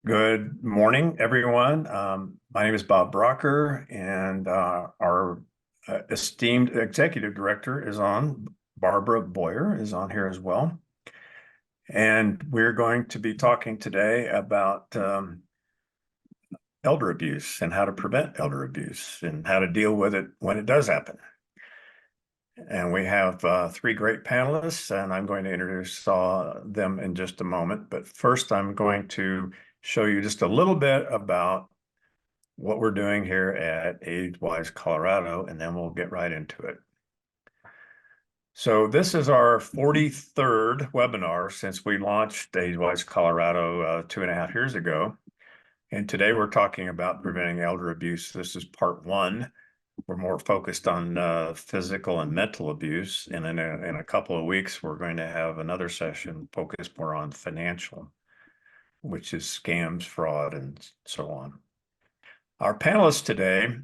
Good morning, everyone. My name is Bob Brocker, and our esteemed executive director is on. Barbara Boyer is on here as well. And we're going to be talking today about elder abuse and how to prevent elder abuse and how to deal with it when it does happen. And we have three great panelists, and I'm going to introduce them in just a moment. But first, I'm going to show you just a little bit about what we're doing here at AgeWise Colorado, and then we'll get right into it. So this is our 43rd webinar since we launched AgeWise Colorado 2.5 years ago. And today we're talking about preventing elder abuse. This is part one. We're more focused on physical and mental abuse. And in a couple of weeks, we're going to have another session focused more on financial, which is scams, fraud, and so on. Our panelists today,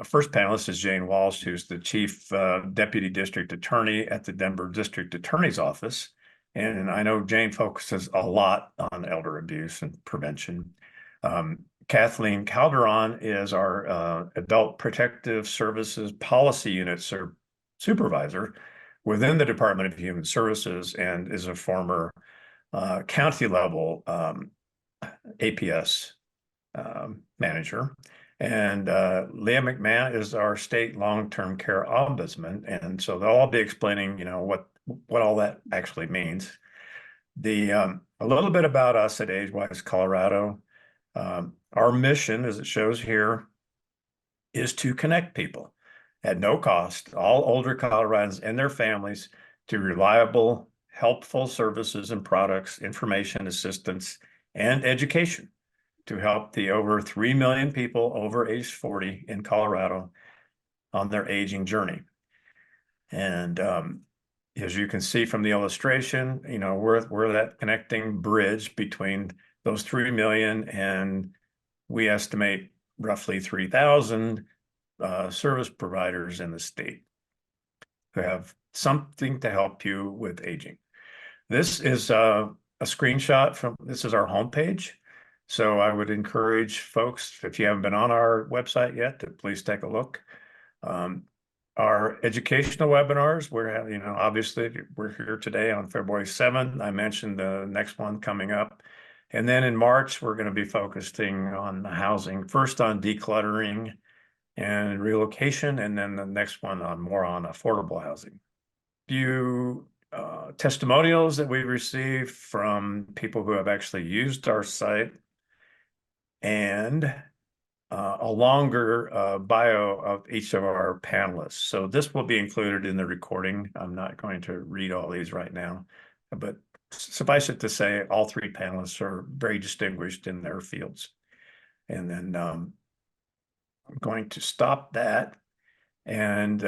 first panelist is Jane Walsh, who's the Chief Deputy District Attorney at the Denver District Attorney's Office. And I know Jane focuses a lot on elder abuse and prevention. Kathleen Calderon is our Adult Protective Services Policy Unit Supervisor within the Department of Human Services and is a former county level APS manager. And Leah McMahon is our state long-term care ombudsman. And so they'll all be explaining, what all that actually means. A little bit about us at AgeWise Colorado. Our mission, as it shows here, is to connect people at no cost, all older Coloradans and their families, to reliable, helpful services and products, information, assistance, and education to help the over 3 million people over age 40 in Colorado on their aging journey. And as you can see from the illustration, we're that connecting bridge between those 3 million, and we estimate roughly 3,000 service providers in the state who have something to help you with aging. This is a screenshot this is our homepage. So I would encourage folks, if you haven't been on our website yet, to please take a look. Our educational webinars, obviously we're here today on February 7th. I mentioned the next one coming up. And then in March, we're going to be focusing on housing, first on decluttering and relocation, and then the next one more on affordable housing. Few testimonials that we received from people who have actually used our site, and a longer bio of each of our panelists. So this will be included in the recording. I'm not going to read all these right now, but suffice it to say, all three panelists are very distinguished in their fields. And then I'm going to stop that and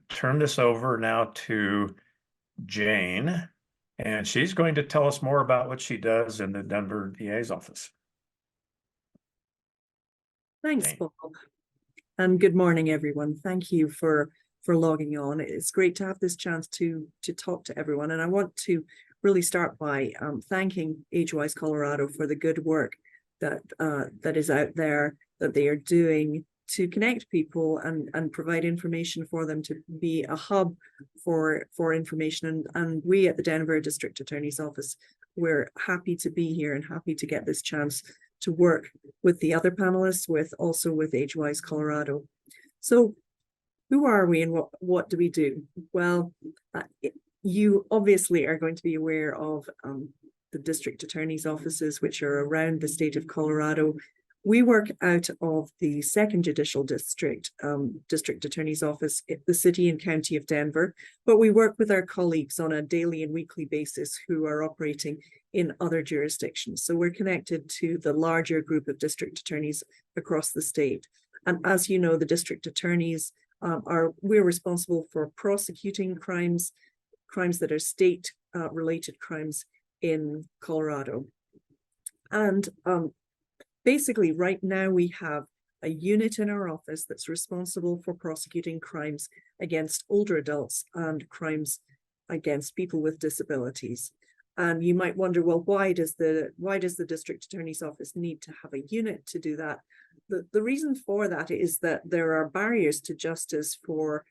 turn this over now to Jane, and she's going to tell us more about what she does in the Denver DA's office. Thanks, Jane. Bob. And good morning, everyone. Thank you for logging on. It's great to have this chance to talk to everyone. And I want to really start by thanking AgeWise Colorado for the good work that is out there, that they are doing to connect people and provide information for them, to be a hub for information. And we at the Denver District Attorney's Office, we're happy to be here and happy to get this chance to work with the other panelists, also with AgeWise Colorado. So who are we and what do we do? Well, you obviously are going to be aware of the district attorney's offices, which are around the state of Colorado. We work out of the 2nd Judicial District, District Attorney's Office, the City and County of Denver, but we work with our colleagues on a daily and weekly basis who are operating in other jurisdictions. So we're connected to the larger group of district attorneys across the state. And as you know, the district attorneys we're responsible for prosecuting crimes that are state-related crimes in Colorado. And basically, right now we have a unit in our office that's responsible for prosecuting crimes against older adults and crimes against people with disabilities. And you might wonder, well, why does the district attorney's office need to have a unit to do that? The reason for that is that there are barriers to justice for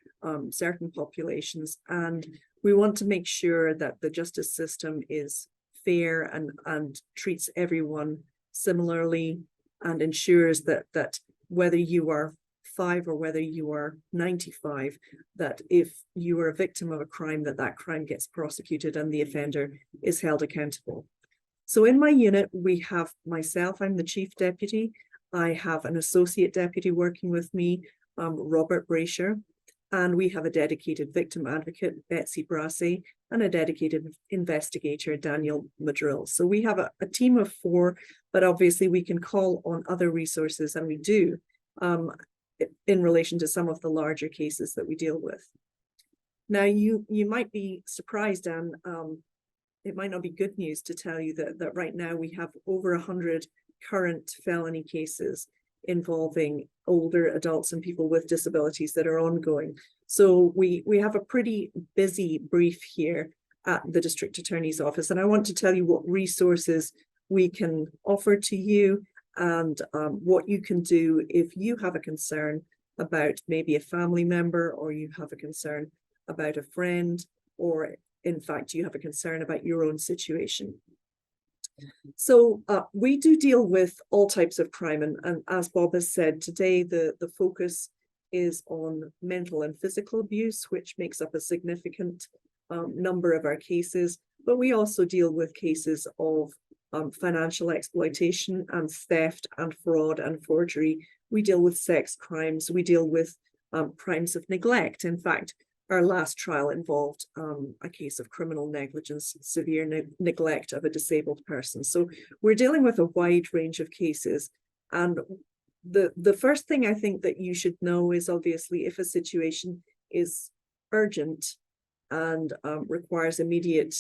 certain populations, and we want to make sure that the justice system is fair and treats everyone similarly, and ensures that whether you are 5 or whether you are 95, that if you are a victim of a crime, that crime gets prosecuted and the offender is held accountable. So in my unit, we have myself, I'm the chief deputy. I have an associate deputy working with me, Robert Brasher, and we have a dedicated victim advocate, Betsy Brassey, and a dedicated investigator, Daniel Madrill. So we have a team of 4, but obviously we can call on other resources, and we do, in relation to some of the larger cases that we deal with. Now, you might be surprised, and it might not be good news to tell you that right now we have over 100 current felony cases involving older adults and people with disabilities that are ongoing. So we have a pretty busy brief here at the District Attorney's Office, and I want to tell you what resources we can offer to you, and what you can do if you have a concern about maybe a family member, or you have a concern about a friend, or in fact you have a concern about your own situation. So we do deal with all types of crime, and as Bob has said, today the focus is on mental and physical abuse, which makes up a significant number of our cases, but we also deal with cases of financial exploitation and theft and fraud and forgery. We deal with sex crimes. We deal with crimes of neglect. In fact, our last trial involved a case of criminal negligence, severe neglect of a disabled person. So we're dealing with a wide range of cases. And the first thing I think that you should know is, obviously, if a situation is urgent and requires immediate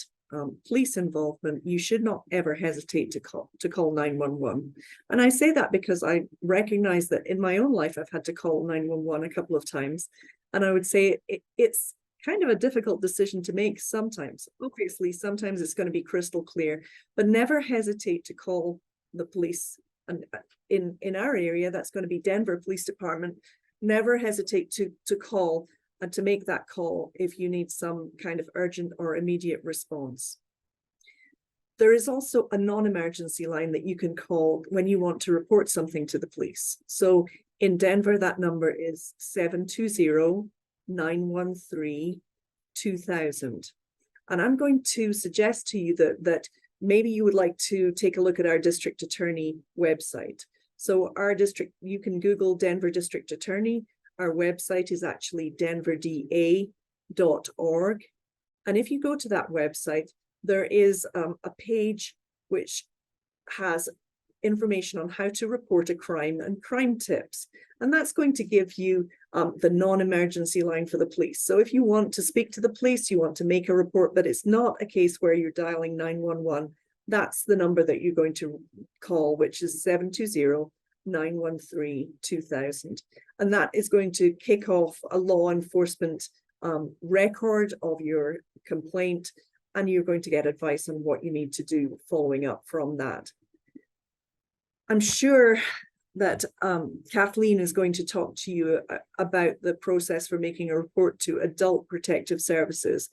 police involvement, you should not ever hesitate to call 911. And I say that because I recognize that in my own life, I've had to call 911 a couple of times. And I would say it's kind of a difficult decision to make sometimes. Obviously, sometimes it's going to be crystal clear, but never hesitate to call the police. And in our area, that's going to be Denver Police Department. Never hesitate to call and to make that call if you need some kind of urgent or immediate response. There is also a non-emergency line that you can call when you want to report something to the police. So in Denver, that number is 720-913-2000. And I'm going to suggest to you that maybe you would like to take a look at our district attorney website. So our district, you can Google Denver District Attorney. Our website is actually denverda.org. And if you go to that website, there is a page which has information on how to report a crime and crime tips. And that's going to give you the non-emergency line for the police. So if you want to speak to the police, you want to make a report, but it's not a case where you're dialing 911, that's the number that you're going to call, which is 720-913-2000. And that is going to kick off a law enforcement record of your complaint, and you're going to get advice on what you need to do following up from that. I'm sure that Kathleen is going to talk to you about the process for making a report to Adult Protective Services.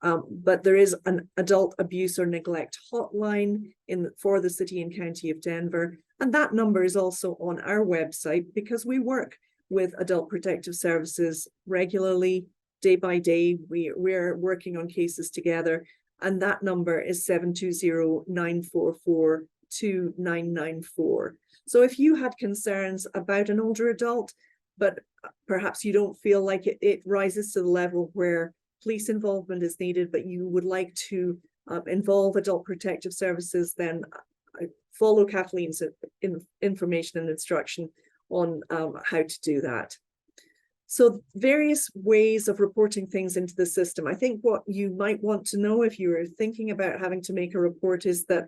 But there is an adult abuse or neglect hotline for the city and county of Denver. And that number is also on our website, because we work with Adult Protective Services regularly, day by day. We're working on cases together. And that number is 720-944-2994. So if you had concerns about an older adult, but perhaps you don't feel like it rises to the level where police involvement is needed, but you would like to involve Adult Protective Services, then follow Kathleen's information and instruction on how to do that. So various ways of reporting things into the system. I think what you might want to know if you're thinking about having to make a report is that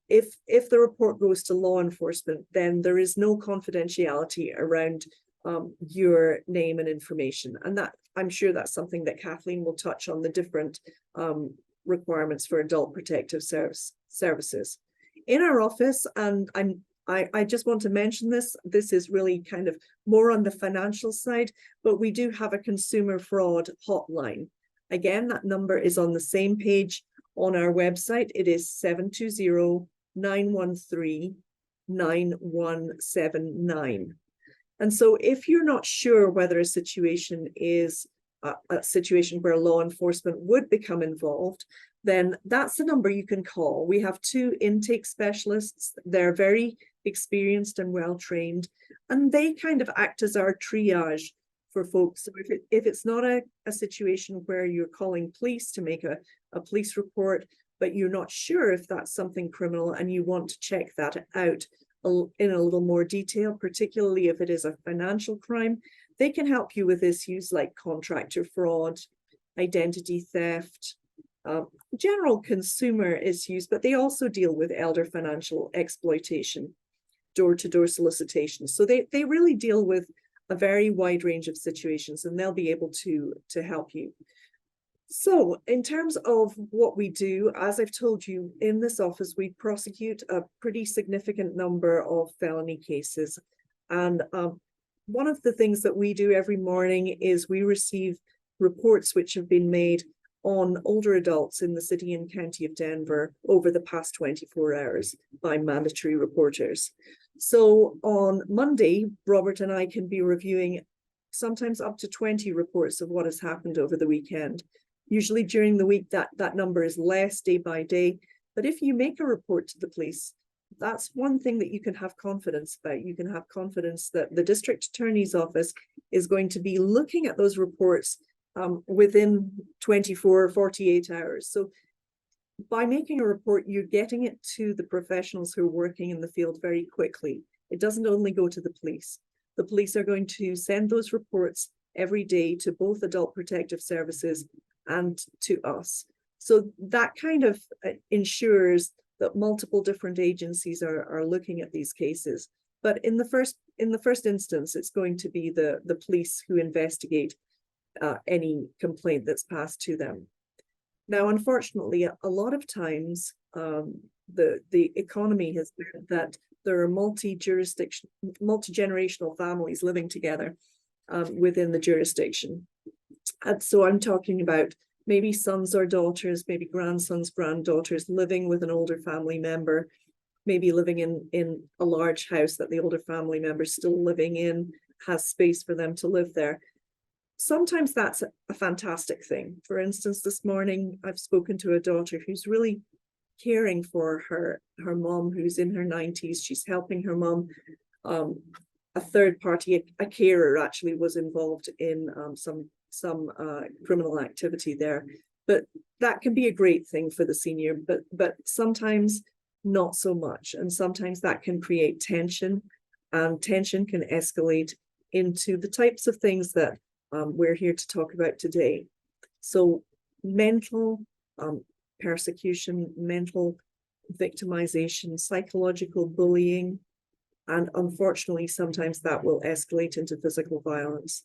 if the report goes to law enforcement, then there is no confidentiality around your name and information. And that, I'm sure that's something that Kathleen will touch on, the different requirements for adult protective services. In our office, and I just want to mention this is really kind of more on the financial side, but we do have a consumer fraud hotline. Again, that number is on the same page on our website. It is 720-913-9179. And so if you're not sure whether a situation is a situation where law enforcement would become involved, then that's the number you can call. We have 2 intake specialists. They're very experienced and well-trained, and they kind of act as our triage for folks. So if it's not a situation where you're calling police to make a police report, but you're not sure if that's something criminal and you want to check that out in a little more detail, particularly if it is a financial crime, they can help you with issues like contractor fraud, identity theft, general consumer issues, but they also deal with elder financial exploitation, door-to-door solicitation. So they really deal with a very wide range of situations, and they'll be able to help you. So in terms of what we do, as I've told you, in this office, we prosecute a pretty significant number of felony cases. And one of the things that we do every morning is we receive reports which have been made on older adults in the city and county of Denver over the past 24 hours by mandatory reporters. So on Monday, Robert and I can be reviewing sometimes up to 20 reports of what has happened over the weekend. Usually during the week, that number is less day by day. But if you make a report to the police, that's one thing that you can have confidence about. You can have confidence that the district attorney's office is going to be looking at those reports within 24 or 48 hours. So by making a report, you're getting it to the professionals who are working in the field very quickly. It doesn't only go to the police. The police are going to send those reports every day to both Adult Protective Services and to us. So that kind of ensures that multiple different agencies are looking at these cases. But in the first instance, it's going to be the police who investigate any complaint that's passed to them. Now, unfortunately, a lot of times the economy has been that there are multi-generational families living together within the jurisdiction. And so I'm talking about maybe sons or daughters, maybe grandsons, granddaughters living with an older family member, maybe living in a large house that the older family member is still living in, has space for them to live there. Sometimes that's a fantastic thing. For instance, this morning, I've spoken to a daughter who's really caring for her mom, who's in her 90s. She's helping her mom. A third party, a carer actually was involved in some criminal activity there. But that can be a great thing for the senior, but sometimes not so much. And sometimes that can create tension, and tension can escalate into the types of things that we're here to talk about today. So mental persecution, mental victimization, psychological bullying, and unfortunately, sometimes that will escalate into physical violence.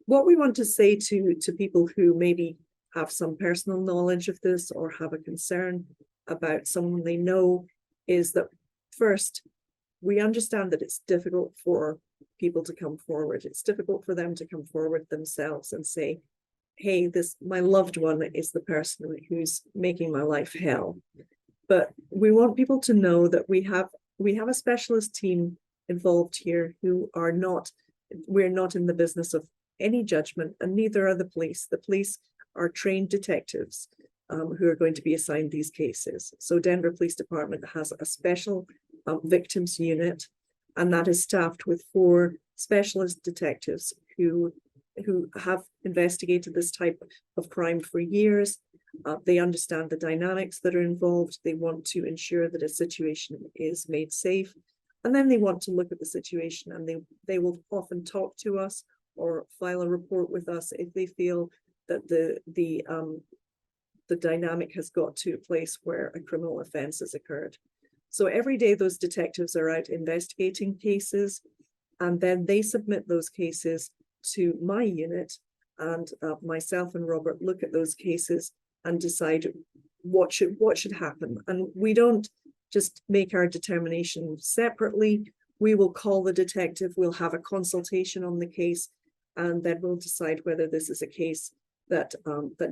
What we want to say to people who maybe have some personal knowledge of this or have a concern about someone they know is that first, we understand that it's difficult for people to come forward. It's difficult for them to come forward themselves and say, hey, my loved one is the person who's making my life hell. But we want people to know that we have a specialist team involved here who are not, we're not in the business of any judgment, and neither are the police. The police are trained detectives who are going to be assigned these cases. So Denver Police Department has a special victims unit, and that is staffed with 4 specialist detectives who have investigated this type of crime for years. They understand the dynamics that are involved. They want to ensure that a situation is made safe. And then they want to look at the situation, and they will often talk to us or file a report with us if they feel that the dynamic has got to a place where a criminal offense has occurred. So every day those detectives are out investigating cases, and then they submit those cases to my unit, and myself and Robert look at those cases and decide what should happen. And we don't just make our determination separately. We will call the detective, we'll have a consultation on the case, and then we'll decide whether this is a case that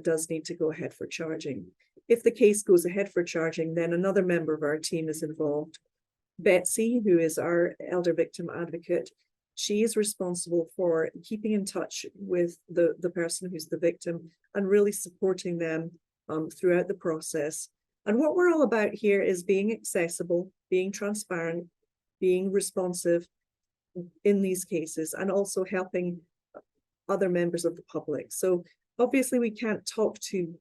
does need to go ahead for charging. If the case goes ahead for charging, then another member of our team is involved. Betsy, who is our elder victim advocate, she is responsible for keeping in touch with the person who's the victim and really supporting them throughout the process. And what we're all about here is being accessible, being transparent, being responsive in these cases, and also helping other members of the public. So obviously we can't talk to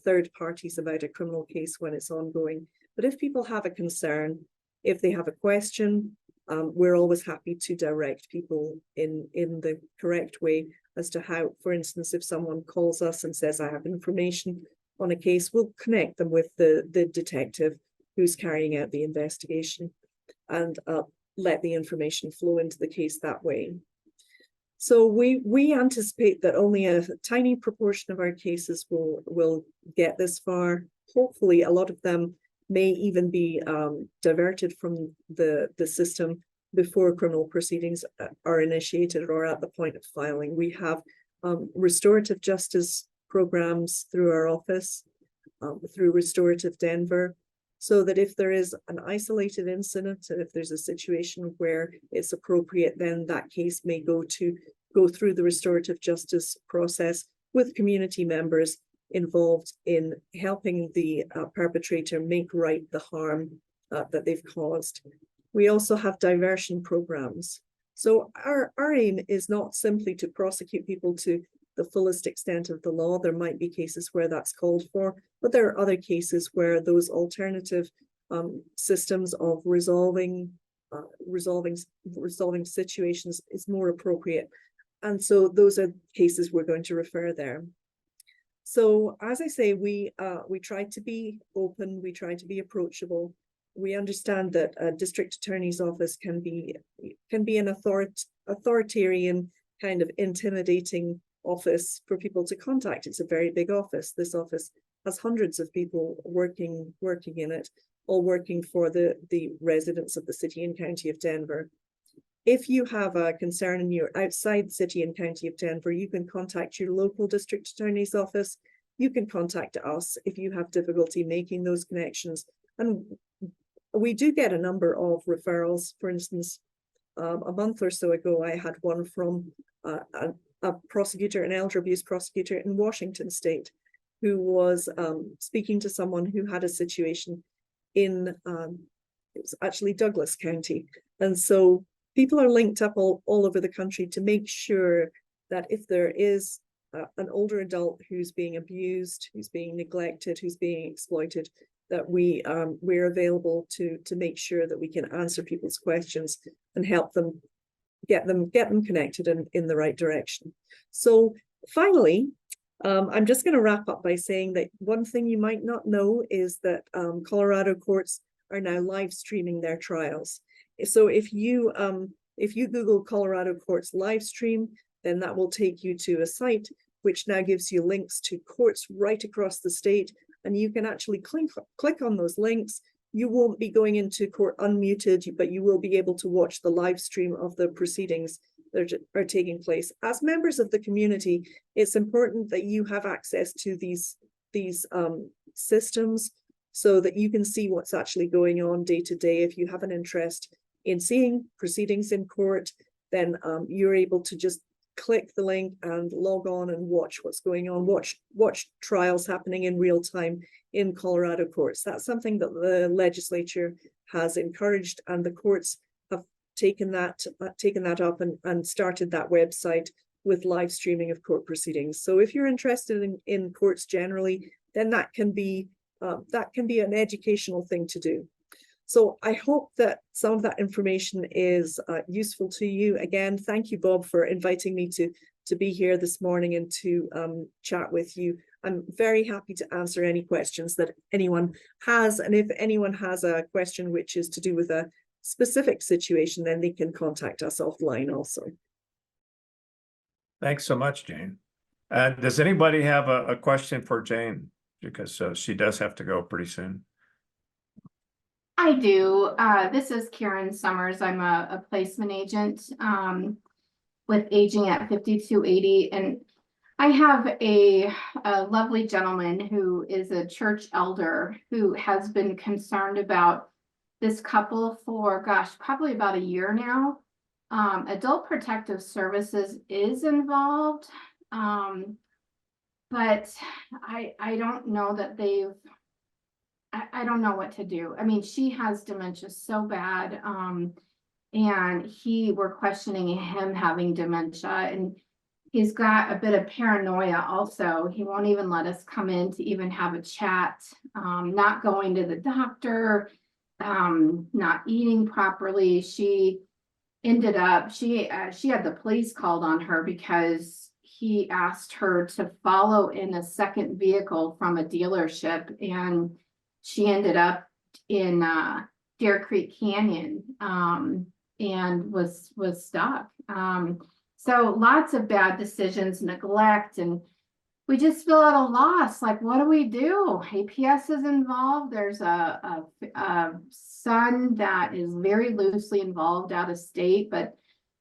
third parties about a criminal case when it's ongoing, but if people have a concern, if they have a question, we're always happy to direct people in the correct way as to how, for instance, if someone calls us and says, I have information on a case, we'll connect them with the detective who's carrying out the investigation and let the information flow into the case that way. So we anticipate that only a tiny proportion of our cases will get this far. Hopefully, a lot of them may even be diverted from the system before criminal proceedings are initiated or at the point of filing. We have restorative justice programs through our office, through Restorative Denver, so that if there is an isolated incident, and if there's a situation where it's appropriate, then that case may go through the restorative justice process with community members involved in helping the perpetrator make right the harm that they've caused. We also have diversion programs. So our aim is not simply to prosecute people to the fullest extent of the law. There might be cases where that's called for, but there are other cases where those alternative systems of resolving situations is more appropriate. And so those are cases we're going to refer there. So as I say, we try to be open, we try to be approachable. We understand that a district attorney's office can be an authoritarian kind of intimidating office for people to contact. It's a very big office. This office has hundreds of people working in it, all working for the residents of the city and county of Denver. If you have a concern and you're outside the city and county of Denver, you can contact your local district attorney's office. You can contact us if you have difficulty making those connections. And we do get a number of referrals. For instance, a month or so ago, I had one from a prosecutor, an elder abuse prosecutor in Washington State, who was speaking to someone who had a situation in, it was actually Douglas County. And so people are linked up all over the country to make sure that if there is an older adult who's being abused, who's being neglected, who's being exploited, that we're available to make sure that we can answer people's questions and help them get them connected in the right direction. So finally, I'm just going to wrap up by saying that one thing you might not know is that Colorado courts are now live streaming their trials. So if you Google Colorado courts live stream, then that will take you to a site which now gives you links to courts right across the state, and you can actually click on those links. You won't be going into court unmuted, but you will be able to watch the live stream of the proceedings that are taking place. As members of the community, it's important that you have access to these systems so that you can see what's actually going on day to day. If you have an interest in seeing proceedings in court, then you're able to just click the link and log on and watch what's going on, watch trials happening in real time in Colorado courts. That's something that the legislature has encouraged, and the courts have taken that up and started that website with live streaming of court proceedings. So if you're interested in courts generally, then that can be an educational thing to do. So I hope that some of that information is useful to you. Again, thank you, Bob, for inviting me to be here this morning and to chat with you. I'm very happy to answer any questions that anyone has. And if anyone has a question which is to do with a specific situation, then they can contact us offline also. Thanks so much, Jane. Does anybody have a question for Jane? because she does have to go pretty soon. I do. This is Karen Summers. I'm a placement agent with Aging at 5280. And I have a lovely gentleman who is a church elder who has been concerned about this couple for, gosh, probably about a year now. Adult Protective Services is involved, but I don't know that I don't know what to do. I mean, she has dementia so bad, and we're questioning him having dementia, and he's got a bit of paranoia also. He won't even let us come in to even have a chat, not going to the doctor, not eating properly. She ended up, she had the police called on her because he asked her to follow in a second vehicle from a dealership, and she ended up in Deer Creek Canyon, and was stuck. So lots of bad decisions, neglect, and we just feel at a loss. Like, what do we do? APS is involved. There's a son that is very loosely involved out of state, but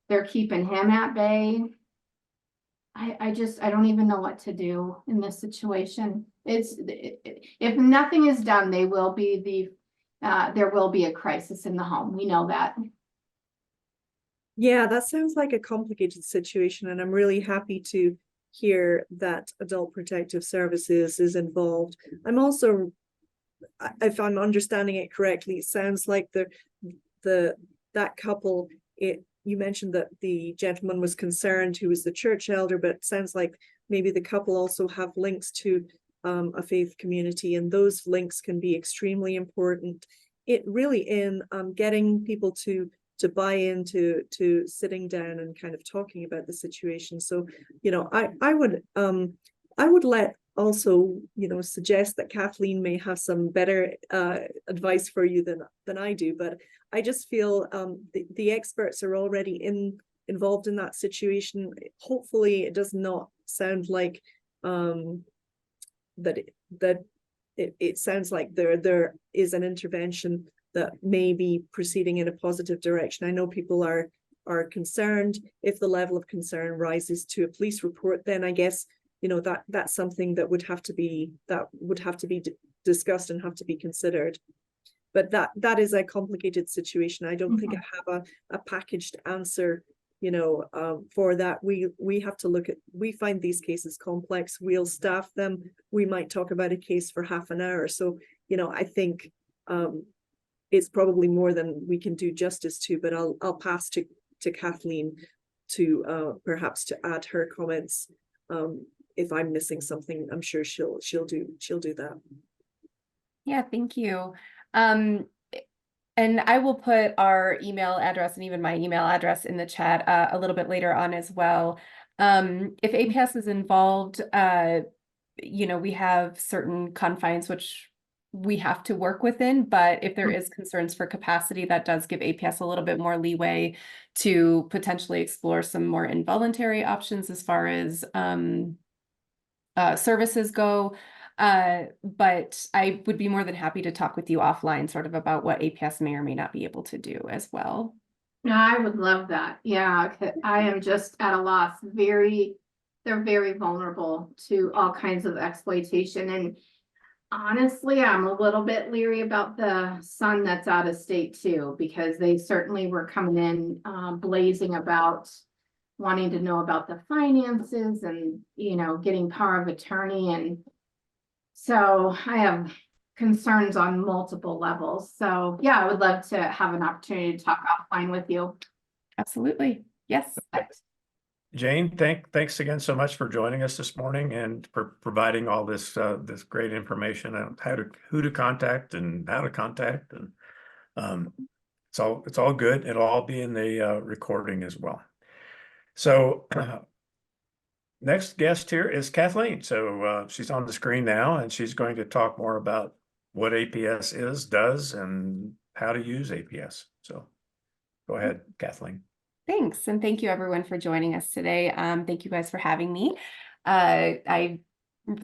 they're keeping him at bay. I don't even know what to do in this situation. If nothing is done, there will be a crisis in the home. We know that. Yeah, that sounds like a complicated situation, and I'm really happy to hear that Adult Protective Services is involved. I'm also, if I'm understanding it correctly, it sounds like that couple, you mentioned that the gentleman was concerned who was the church elder, but it sounds like maybe the couple also have links to a faith community, and those links can be extremely important. It really in getting people to buy into sitting down and kind of talking about the situation. So, I would let also, suggest that Kathleen may have some better advice for you than I do, but I just feel the experts are already involved in that situation. Hopefully it does not sound like it sounds like there is an intervention that may be proceeding in a positive direction. I know people are concerned. If the level of concern rises to a police report, then I guess that's something that would have to be discussed and have to be considered. But that is a complicated situation. I don't think I have a packaged answer for that. We have to look at, we find these cases complex. We'll staff them. We might talk about a case for half an hour. So I think it's probably more than we can do justice to, but I'll pass to Kathleen to perhaps to add her comments. If I'm missing something, I'm sure she'll do that. Yeah, thank you. And I will put our email address and even my email address in the chat a little bit later on as well. If APS is involved, we have certain confines which we have to work within, but if there is concerns for capacity, that does give APS a little bit more leeway to potentially explore some more involuntary options as far as services go. But I would be more than happy to talk with you offline sort of about what APS may or may not be able to do as well. No, I would love that. Yeah, I am just at a loss. They're very vulnerable to all kinds of exploitation. And honestly, I'm a little bit leery about the son that's out of state too, because they certainly were coming in blazing about wanting to know about the finances and, getting power of attorney. And so I have concerns on multiple levels. So yeah, I would love to have an opportunity to talk offline with you. Absolutely. Yes. Jane, thanks again so much for joining us this morning and for providing all this this great information on who to contact and how to contact, and it's all good. It'll all be in the recording as well. So next guest here is Kathleen. So she's on the screen now, and she's going to talk more about what APS does, and how to use APS. So go ahead, Kathleen. Thanks. And thank you everyone for joining us today. Thank you guys for having me. I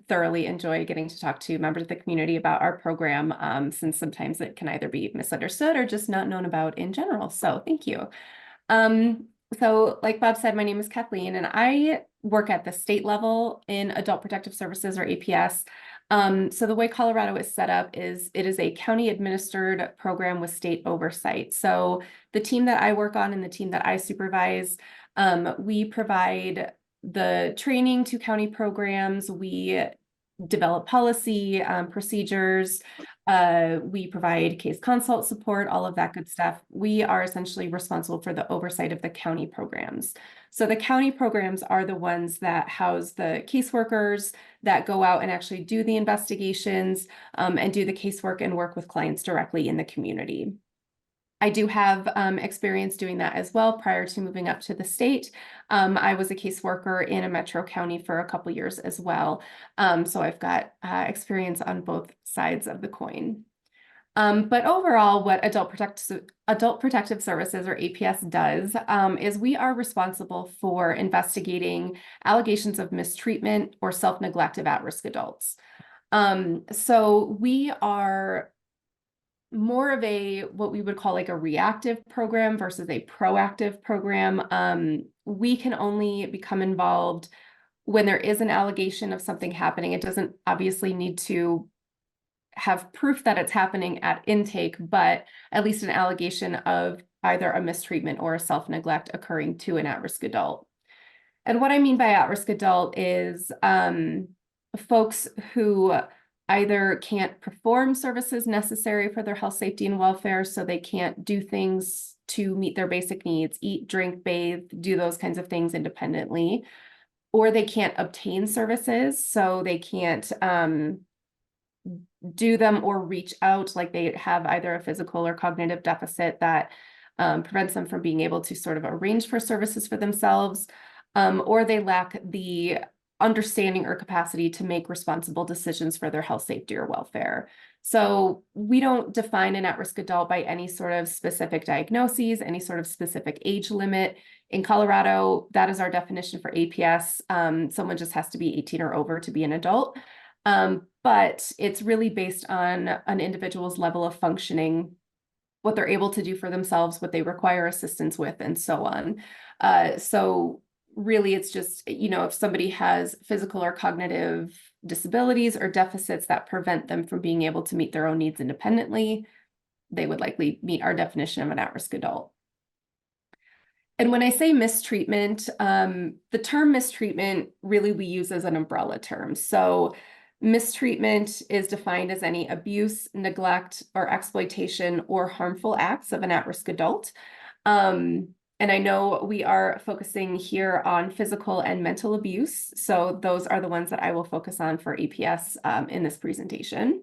thoroughly enjoy getting to talk to members of the community about our program, since sometimes it can either be misunderstood or just not known about in general. So thank you. So like Bob said, my name is Kathleen and I work at the state level in Adult Protective Services or APS. So the way Colorado is set up is it is a county administered program with state oversight. So the team that I work on and the team that I supervise, we provide the training to county programs. We develop policy, procedures. We provide case consult support, all of that good stuff. We are essentially responsible for the oversight of the county programs. So the county programs are the ones that house the caseworkers that go out and actually do the investigations, and do the casework and work with clients directly in the community. I do have experience doing that as well prior to moving up to the state. I was a caseworker in a metro county for a couple years as well. So I've got experience on both sides of the coin. But overall, what Adult Protective Services or APS does is we are responsible for investigating allegations of mistreatment or self-neglect of at-risk adults. So we are more of a what we would call like a reactive program versus a proactive program. We can only become involved when there is an allegation of something happening. It doesn't obviously need to have proof that it's happening at intake, but at least an allegation of either a mistreatment or a self-neglect occurring to an at-risk adult. And what I mean by at-risk adult is folks who either can't perform services necessary for their health, safety, and welfare, so they can't do things to meet their basic needs, eat, drink, bathe, do those kinds of things independently, or they can't obtain services, so they can't do them or reach out, like they have either a physical or cognitive deficit that prevents them from being able to sort of arrange for services for themselves, or they lack the understanding or capacity to make responsible decisions for their health, safety, or welfare. So we don't define an at-risk adult by any sort of specific diagnoses, any sort of specific age limit. In Colorado, that is our definition for APS. Someone just has to be 18 or over to be an adult. But it's really based on an individual's level of functioning, what they're able to do for themselves, what they require assistance with, and so on. So really, it's just, you know, if somebody has physical or cognitive disabilities or deficits that prevent them from being able to meet their own needs independently, they would likely meet our definition of an at-risk adult. And when I say mistreatment, the term mistreatment really we use as an umbrella term. So mistreatment is defined as any abuse, neglect, or exploitation or harmful acts of an at-risk adult. And I know we are focusing here on physical and mental abuse. So those are the ones that I will focus on for APS in this presentation.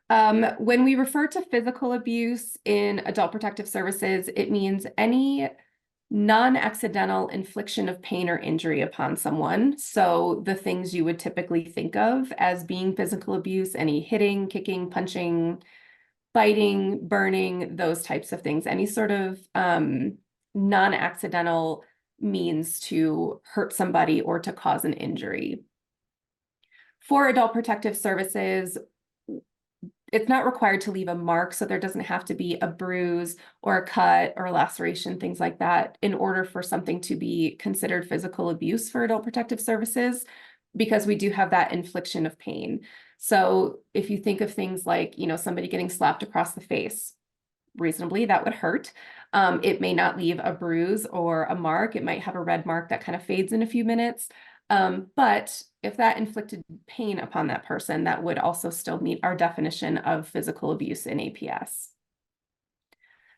When we refer to physical abuse in Adult Protective Services, it means any non-accidental infliction of pain or injury upon someone. So the things you would typically think of as being physical abuse, any hitting, kicking, punching, biting, burning, those types of things, any sort of non-accidental means to hurt somebody or to cause an injury. For Adult Protective Services, it's not required to leave a mark, so there doesn't have to be a bruise or a cut or a laceration, things like that, in order for something to be considered physical abuse for Adult Protective Services, because we do have that infliction of pain. So if you think of things like, you know, somebody getting slapped across the face, reasonably that would hurt. It may not leave a bruise or a mark. It might have a red mark that kind of fades in a few minutes. But if that inflicted pain upon that person, that would also still meet our definition of physical abuse in APS.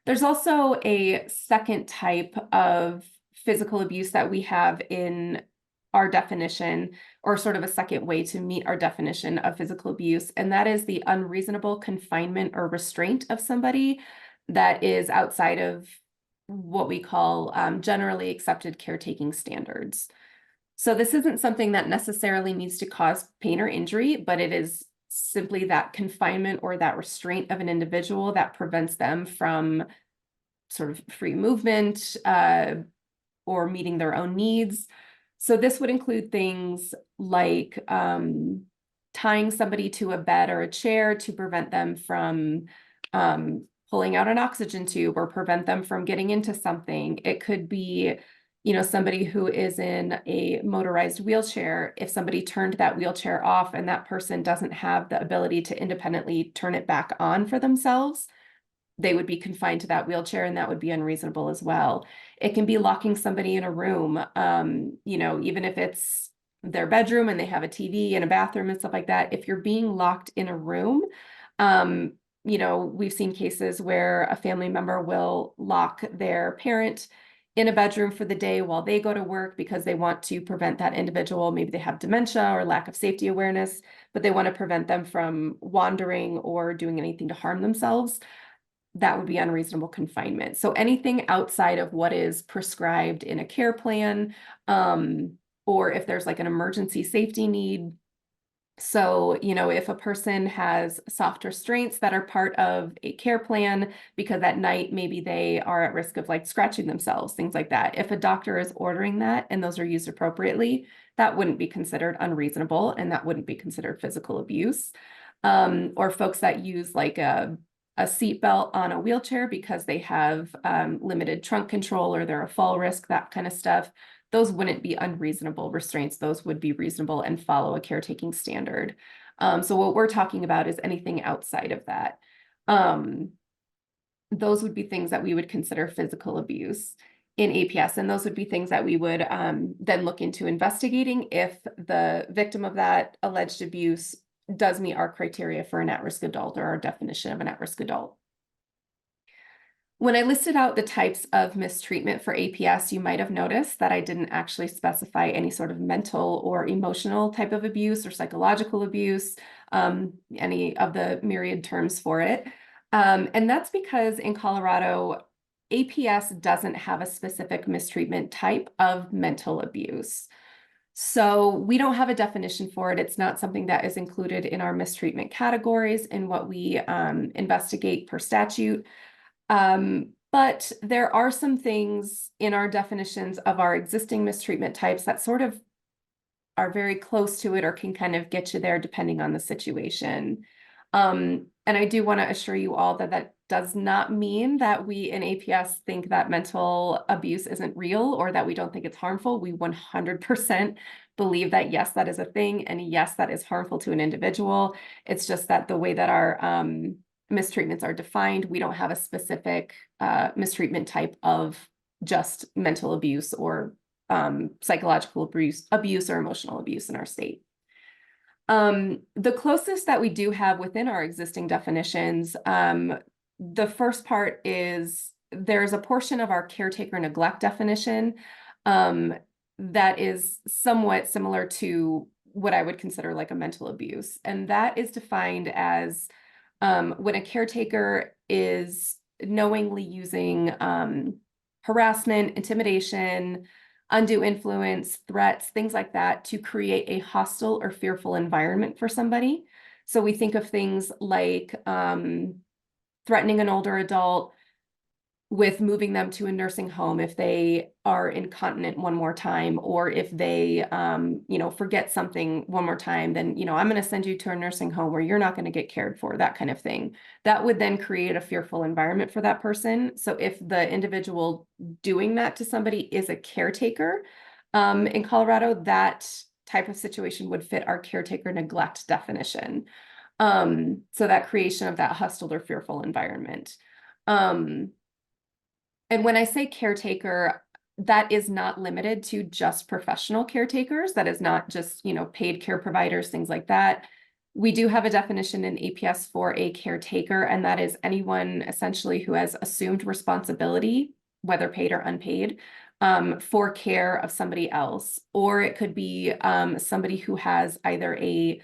There's also a second type of physical abuse that we have in our definition, or sort of a second way to meet our definition of physical abuse, and that is the unreasonable confinement or restraint of somebody that is outside of what we call generally accepted caretaking standards. So this isn't something that necessarily needs to cause pain or injury, but it is simply that confinement or that restraint of an individual that prevents them from sort of free movement or meeting their own needs. So this would include things like tying somebody to a bed or a chair to prevent them from pulling out an oxygen tube or prevent them from getting into something. It could be, you know, somebody who is in a motorized wheelchair. If somebody turned that wheelchair off and that person doesn't have the ability to independently turn it back on for themselves, they would be confined to that wheelchair, and that would be unreasonable as well. It can be locking somebody in a room, you know, even if it's their bedroom and they have a TV and a bathroom and stuff like that. If you're being locked in a room, you know, we've seen cases where a family member will lock their parent in a bedroom for the day while they go to work because they want to prevent that individual. Maybe they have dementia or lack of safety awareness, but they want to prevent them from wandering or doing anything to harm themselves. That would be unreasonable confinement. So anything outside of what is prescribed in a care plan, or if there's like an emergency safety need. So, you know, if a person has soft restraints that are part of a care plan, because at night maybe they are at risk of like scratching themselves, things like that. If a doctor is ordering that and those are used appropriately, that wouldn't be considered unreasonable and that wouldn't be considered physical abuse. Or folks that use like a seatbelt on a wheelchair because they have limited trunk control or they're a fall risk, that kind of stuff. Those wouldn't be unreasonable restraints. Those would be reasonable and follow a caretaking standard. So what we're talking about is anything outside of that. Those would be things that we would consider physical abuse in APS. And those would be things that we would then look into investigating if the victim of that alleged abuse does meet our criteria for an at-risk adult or our definition of an at-risk adult. When I listed out the types of mistreatment for APS, you might have noticed that I didn't actually specify any sort of mental or emotional type of abuse or psychological abuse, any of the myriad terms for it. And that's because in Colorado, APS doesn't have a specific mistreatment type of mental abuse. So we don't have a definition for it. It's not something that is included in our mistreatment categories in what we investigate per statute. But there are some things in our definitions of our existing mistreatment types that sort of are very close to it or can kind of get you there depending on the situation. And I do want to assure you all that that does not mean that we in APS think that mental abuse isn't real or that we don't think it's harmful. We 100% believe that, yes, that is a thing. And yes, that is harmful to an individual. It's just that the way that our mistreatments are defined, we don't have a specific mistreatment type of just mental abuse or psychological abuse or emotional abuse in our state. The closest that we do have within our existing definitions, the first part is there's a portion of our caretaker neglect definition that is somewhat similar to what I would consider like a mental abuse. And that is defined as when a caretaker is knowingly using harassment, intimidation, undue influence, threats, things like that to create a hostile or fearful environment for somebody. So we think of things like threatening an older adult with moving them to a nursing home if they are incontinent one more time, or if they, forget something one more time, then, I'm going to send you to a nursing home where you're not going to get cared for, that kind of thing. That would then create a fearful environment for that person. So if the individual doing that to somebody is a caretaker, in Colorado, that type of situation would fit our caretaker neglect definition. So that creation of that hostile or fearful environment. And when I say caretaker, that is not limited to just professional caretakers. That is not just, paid care providers, things like that. We do have a definition in APS for a caretaker, and that is anyone essentially who has assumed responsibility, whether paid or unpaid, for care of somebody else. Or it could be somebody who has either a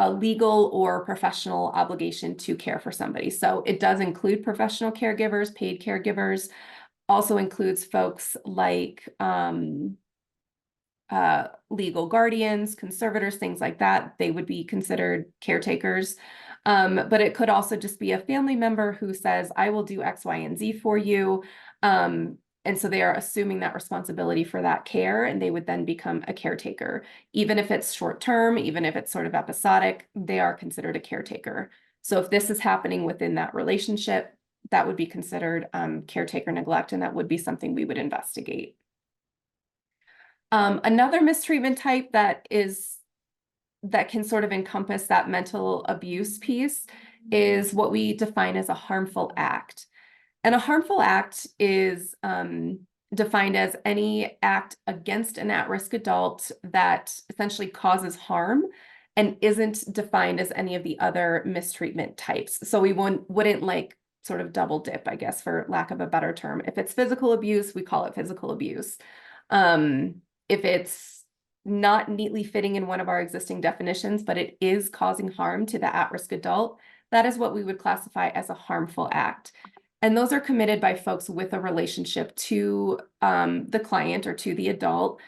legal or professional obligation to care for somebody. So it does include professional caregivers, paid caregivers, also includes folks like legal guardians, conservators, things like that. They would be considered caretakers. But it could also just be a family member who says, I will do X, Y, and Z for you. And so they are assuming that responsibility for that care, and they would then become a caretaker. Even if it's short term, even if it's sort of episodic, they are considered a caretaker. So if this is happening within that relationship, that would be considered caretaker neglect, and that would be something we would investigate. Another mistreatment type that can sort of encompass that mental abuse piece is what we define as a harmful act. And a harmful act is defined as any act against an at-risk adult that essentially causes harm and isn't defined as any of the other mistreatment types. So we wouldn't like sort of double dip, I guess, for lack of a better term. If it's physical abuse, we call it physical abuse. If it's not neatly fitting in one of our existing definitions, but it is causing harm to the at-risk adult, that is what we would classify as a harmful act. And those are committed by folks with a relationship to the client or to the adult.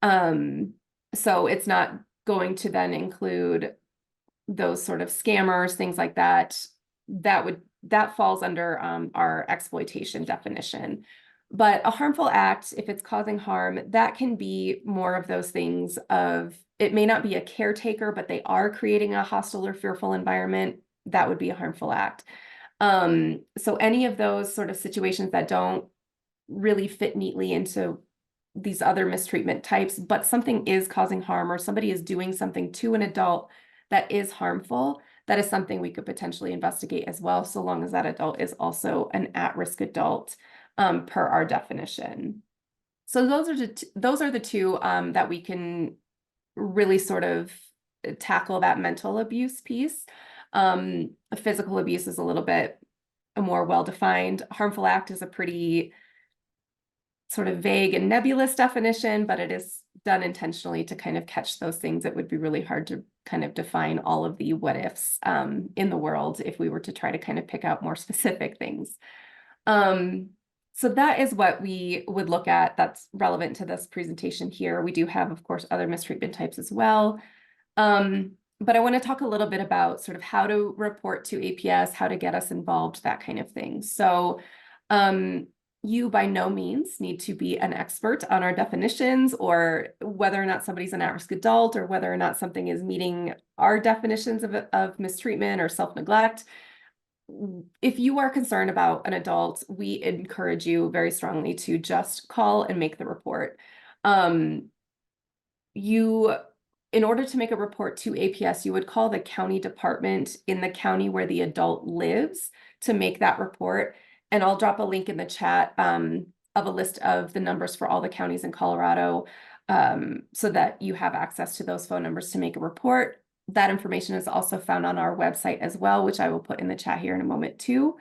So it's not going to then include those sort of scammers, things like that. That falls under our exploitation definition. But a harmful act, if it's causing harm, that can be more of those things of, it may not be a caretaker, but they are creating a hostile or fearful environment. That would be a harmful act. So any of those sort of situations that don't really fit neatly into these other mistreatment types, but something is causing harm or somebody is doing something to an adult that is harmful, that is something we could potentially investigate as well, so long as that adult is also an at-risk adult per our definition. So those are the two that we can really sort of tackle that mental abuse piece. Physical abuse is a little bit more well-defined. Harmful act is a pretty sort of vague and nebulous definition, but it is done intentionally to kind of catch those things. It would be really hard to kind of define all of the what ifs in the world if we were to try to kind of pick out more specific things. So that is what we would look at that's relevant to this presentation here. We do have, of course, other mistreatment types as well. But I want to talk a little bit about sort of how to report to APS, how to get us involved, that kind of thing. So you by no means need to be an expert on our definitions or whether or not somebody's an at-risk adult or whether or not something is meeting our definitions of mistreatment or self-neglect. If you are concerned about an adult, we encourage you very strongly to just call and make the report. In order to make a report to APS, you would call the county department in the county where the adult lives to make that report. And I'll drop a link in the chat of a list of the numbers for all the counties in Colorado so that you have access to those phone numbers to make a report. That information is also found on our website as well, which I will put in the chat here in a moment too.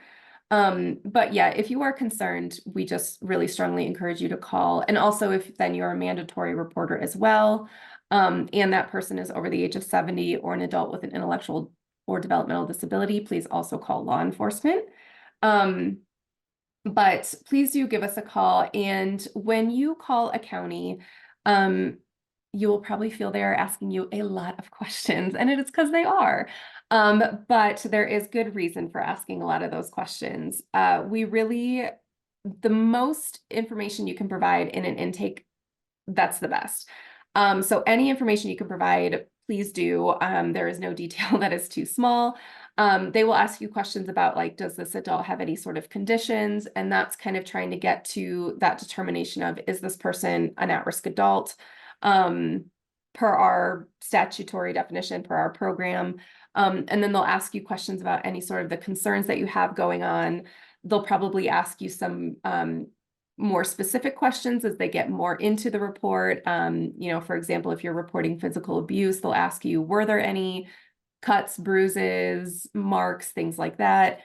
But yeah, if you are concerned, we just really strongly encourage you to call. And also if then you're a mandatory reporter as well, and that person is over the age of 70 or an adult with an intellectual or developmental disability, please also call law enforcement. But please do give us a call. And when you call a county, you will probably feel they are asking you a lot of questions, and it is because they are. But there is good reason for asking a lot of those questions. The most information you can provide in an intake, that's the best. So any information you can provide, please do. There is no detail that is too small. They will ask you questions about, like, does this adult have any sort of conditions? And that's kind of trying to get to that determination of, is this person an at-risk adult? Per our statutory definition, per our program. And then they'll ask you questions about any sort of the concerns that you have going on. They'll probably ask you some more specific questions as they get more into the report. For example, if you're reporting physical abuse, they'll ask you, were there any cuts, bruises, marks, things like that?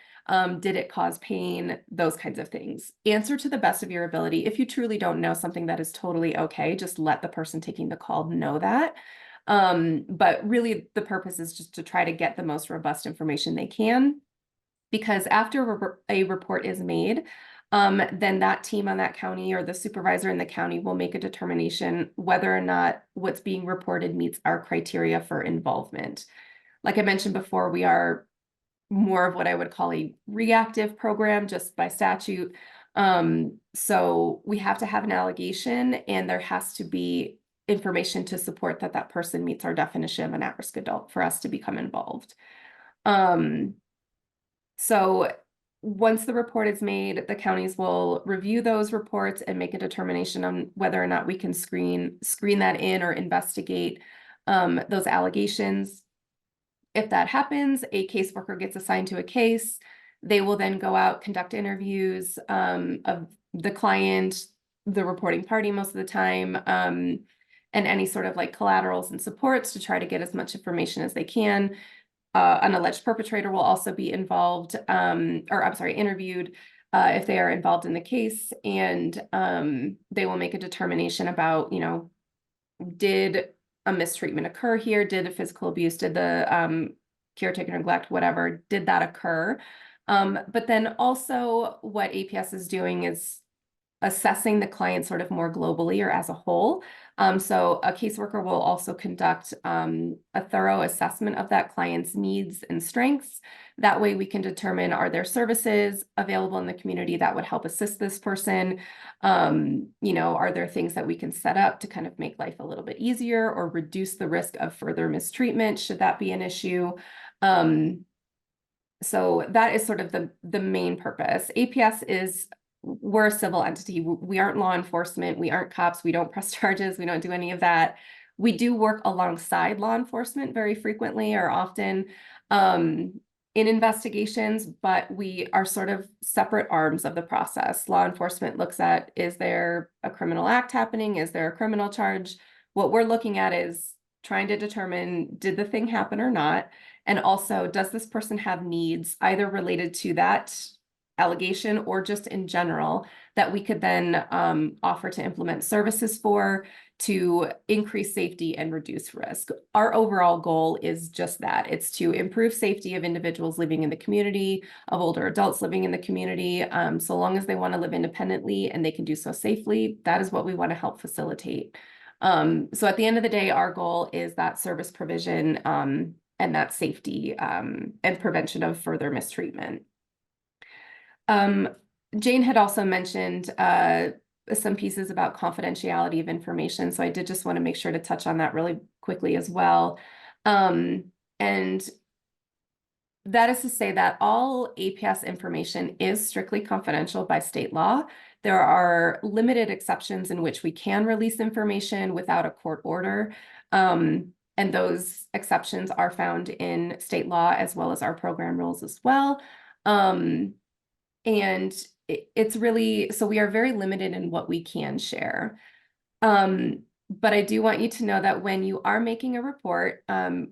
Did it cause pain? Those kinds of things. Answer to the best of your ability. If you truly don't know something, that is totally okay. Just let the person taking the call know that. But really the purpose is just to try to get the most robust information they can, because after a report is made, then that team on that county or the supervisor in the county will make a determination whether or not what's being reported meets our criteria for involvement. Like I mentioned before, we are more of what I would call a reactive program just by statute. So we have to have an allegation, and there has to be information to support that that person meets our definition of an at-risk adult for us to become involved. So once the report is made, the counties will review those reports and make a determination on whether or not we can screen that in or investigate those allegations. If that happens, a caseworker gets assigned to a case. They will then go out, conduct interviews of the client, the reporting party most of the time, and any sort of like collaterals and supports to try to get as much information as they can. An alleged perpetrator will also be involved, interviewed if they are involved in the case, and they will make a determination about, did a mistreatment occur here? Did the physical abuse, did the caretaker neglect, whatever, did that occur? But then also what APS is doing is assessing the client sort of more globally or as a whole. So a caseworker will also conduct a thorough assessment of that client's needs and strengths. That way we can determine, are there services available in the community that would help assist this person? Are there things that we can set up to kind of make life a little bit easier or reduce the risk of further mistreatment, should that be an issue? So that is sort of the main purpose. We're a civil entity. We aren't law enforcement. We aren't cops. We don't press charges. We don't do any of that. We do work alongside law enforcement very frequently or often in investigations, but we are sort of separate arms of the process. Law enforcement looks at, is there a criminal act happening? Is there a criminal charge? What we're looking at is trying to determine, did the thing happen or not? And also, does this person have needs either related to that allegation or just in general that we could then offer to implement services for to increase safety and reduce risk. Our overall goal is just that. It's to improve safety of individuals living in the community, of older adults living in the community. So long as they want to live independently and they can do so safely, that is what we want to help facilitate. So at the end of the day, our goal is that service provision and that safety and prevention of further mistreatment. Jane had also mentioned some pieces about confidentiality of information. So I did just want to make sure to touch on that really quickly as well. And that is to say that all APS information is strictly confidential by state law. There are limited exceptions in which we can release information without a court order. And those exceptions are found in state law as well as our program rules as well. And it's really, so we are very limited in what we can share. But I do want you to know that when you are making a report,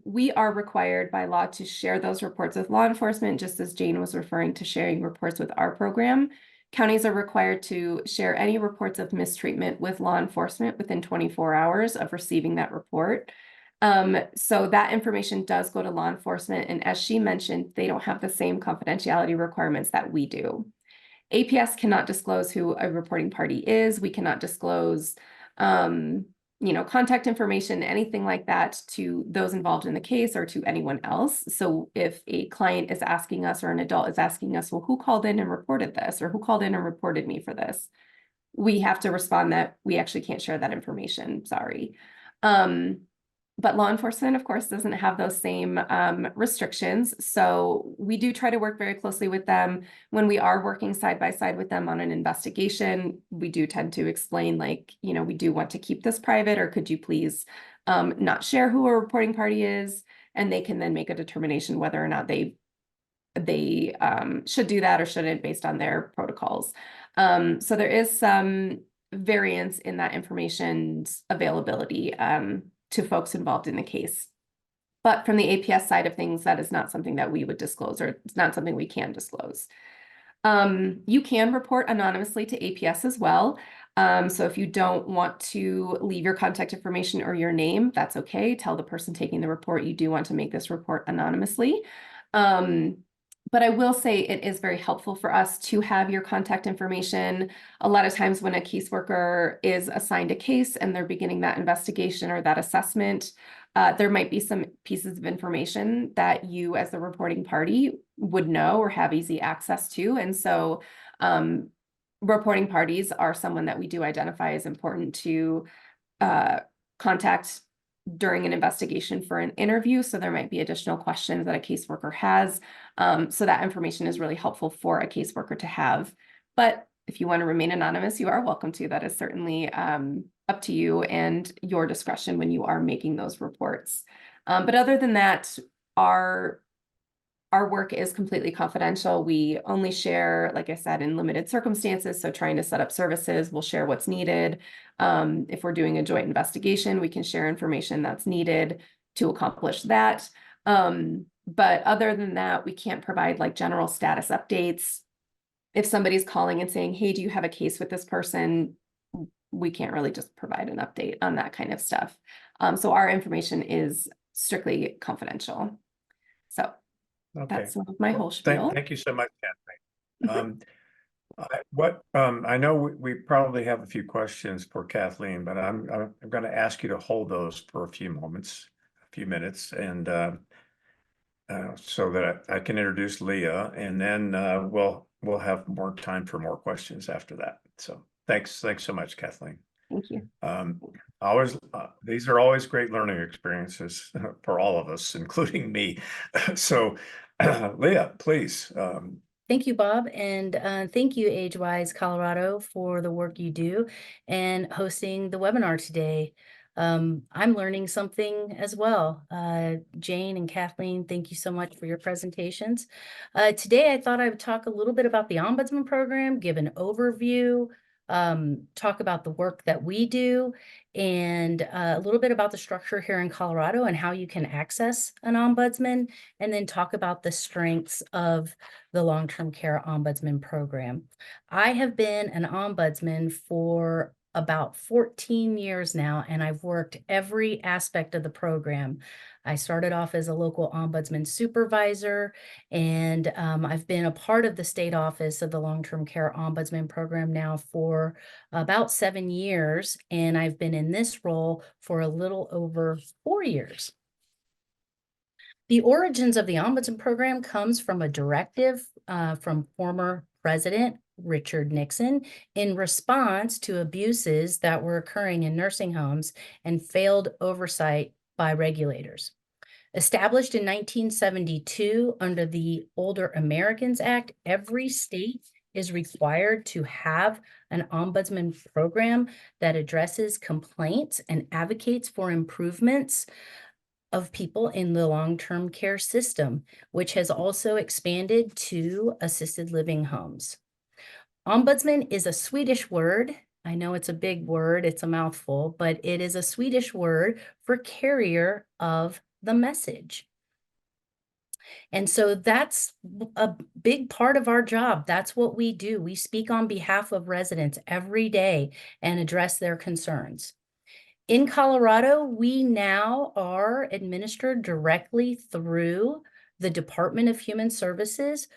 we are required by law to share those reports with law enforcement, just as Jane was referring to sharing reports with our program. Counties are required to share any reports of mistreatment with law enforcement within 24 hours of receiving that report. So that information does go to law enforcement. And as she mentioned, they don't have the same confidentiality requirements that we do. APS cannot disclose who a reporting party is. We cannot disclose, contact information, anything like that to those involved in the case or to anyone else. So if a client is asking us or an adult is asking us, well, who called in and reported this, or who called in and reported me for this? We have to respond that we actually can't share that information. Sorry. But law enforcement, of course, doesn't have those same restrictions. So we do try to work very closely with them. When we are working side by side with them on an investigation, we do tend to explain, like, we do want to keep this private, or could you please not share who a reporting party is? And they can then make a determination whether or not they should do that or shouldn't based on their protocols. So there is some variance in that information's availability to folks involved in the case. But from the APS side of things, that is not something that we would disclose, or it's not something we can disclose. You can report anonymously to APS as well. So if you don't want to leave your contact information or your name, that's okay. Tell the person taking the report you do want to make this report anonymously. But I will say it is very helpful for us to have your contact information. A lot of times when a caseworker is assigned a case and they're beginning that investigation or that assessment, there might be some pieces of information that you as the reporting party would know or have easy access to. And so reporting parties are someone that we do identify as important to contact during an investigation for an interview. So there might be additional questions that a caseworker has. So that information is really helpful for a caseworker to have. But if you want to remain anonymous, you are welcome to. That is certainly up to you and your discretion when you are making those reports. But other than that, our work is completely confidential. We only share, like I said, in limited circumstances. So trying to set up services, we'll share what's needed. If we're doing a joint investigation, we can share information that's needed to accomplish that. But other than that, we can't provide like general status updates. If somebody's calling and saying, hey, do you have a case with this person? We can't really just provide an update on that kind of stuff. So our information is strictly confidential. So Okay. that's some of my whole spiel. Thank you so much, Kathleen. I know we probably have a few questions for Kathleen, but I'm going to ask you to hold those for a few minutes, and so that I can introduce Leah, and then we'll have more time for more questions after that. So thanks so much, Kathleen. Thank you. These are always great learning experiences for all of us, including me. So Leah, please. Thank you, Bob, and thank you, AgeWise Colorado, for the work you do and hosting the webinar today. I'm learning something as well. Jane and Kathleen, thank you so much for your presentations. Today, I thought I would talk a little bit about the Ombudsman Program, give an overview, talk about the work that we do, and a little bit about the structure here in Colorado and how you can access an ombudsman, and then talk about the strengths of the long-term care ombudsman program. I have been an ombudsman for about 14 years now, and I've worked every aspect of the program. I started off as a local ombudsman supervisor, and I've been a part of the state office of the long-term care ombudsman program now for about 7 years, and I've been in this role for a little over 4 years. The origins of the ombudsman program comes from a directive from former President Richard Nixon in response to abuses that were occurring in nursing homes and failed oversight by regulators. Established in 1972 under the Older Americans Act, every state is required to have an ombudsman program that addresses complaints and advocates for improvements of people in the long-term care system, which has also expanded to assisted living homes. Ombudsman is a Swedish word. I know it's a big word, it's a mouthful, but it is a Swedish word for carrier of the message. And so that's a big part of our job. That's what we do. We speak on behalf of residents every day and address their concerns. In Colorado, we now are administered directly through the Department of Human Services.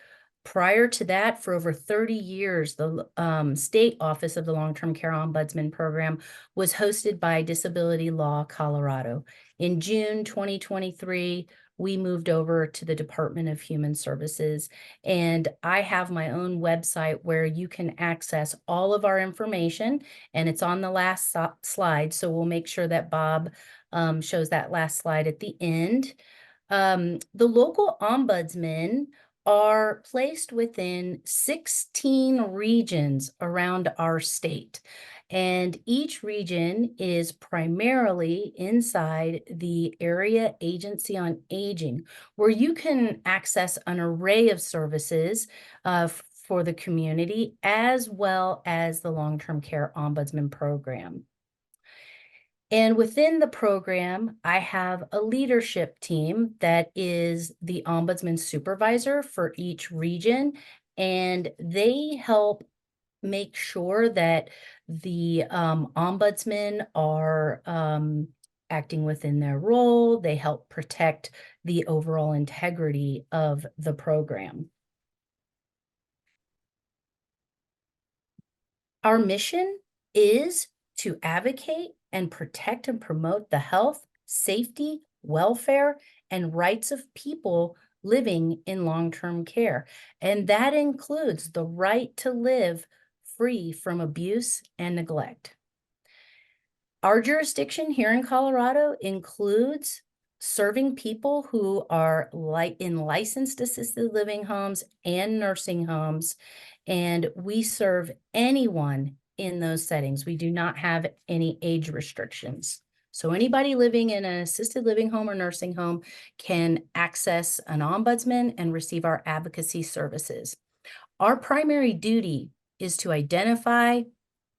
Prior to that, for over 30 years, the state office of the Long-Term Care Ombudsman Program was hosted by Disability Law Colorado. In June 2023, we moved over to the Department of Human Services, and I have my own website where you can access all of our information, and it's on the last slide, so we'll make sure that Bob shows that last slide at the end. The local ombudsmen are placed within 16 regions around our state. And each region is primarily inside the Area Agency on Aging, where you can access an array of services for the community, as well as the Long-Term Care Ombudsman Program. And within the program, I have a leadership team that is the Ombudsman Supervisor for each region, and they help make sure that the ombudsmen are acting within their role. They help protect the overall integrity of the program. Our mission is to advocate and protect and promote the health, safety, welfare, and rights of people living in long-term care. And that includes the right to live free from abuse and neglect. Our jurisdiction here in Colorado includes serving people who are in licensed assisted living homes and nursing homes, and we serve anyone in those settings. We do not have any age restrictions. So anybody living in an assisted living home or nursing home can access an ombudsman and receive our advocacy services. Our primary duty is to identify,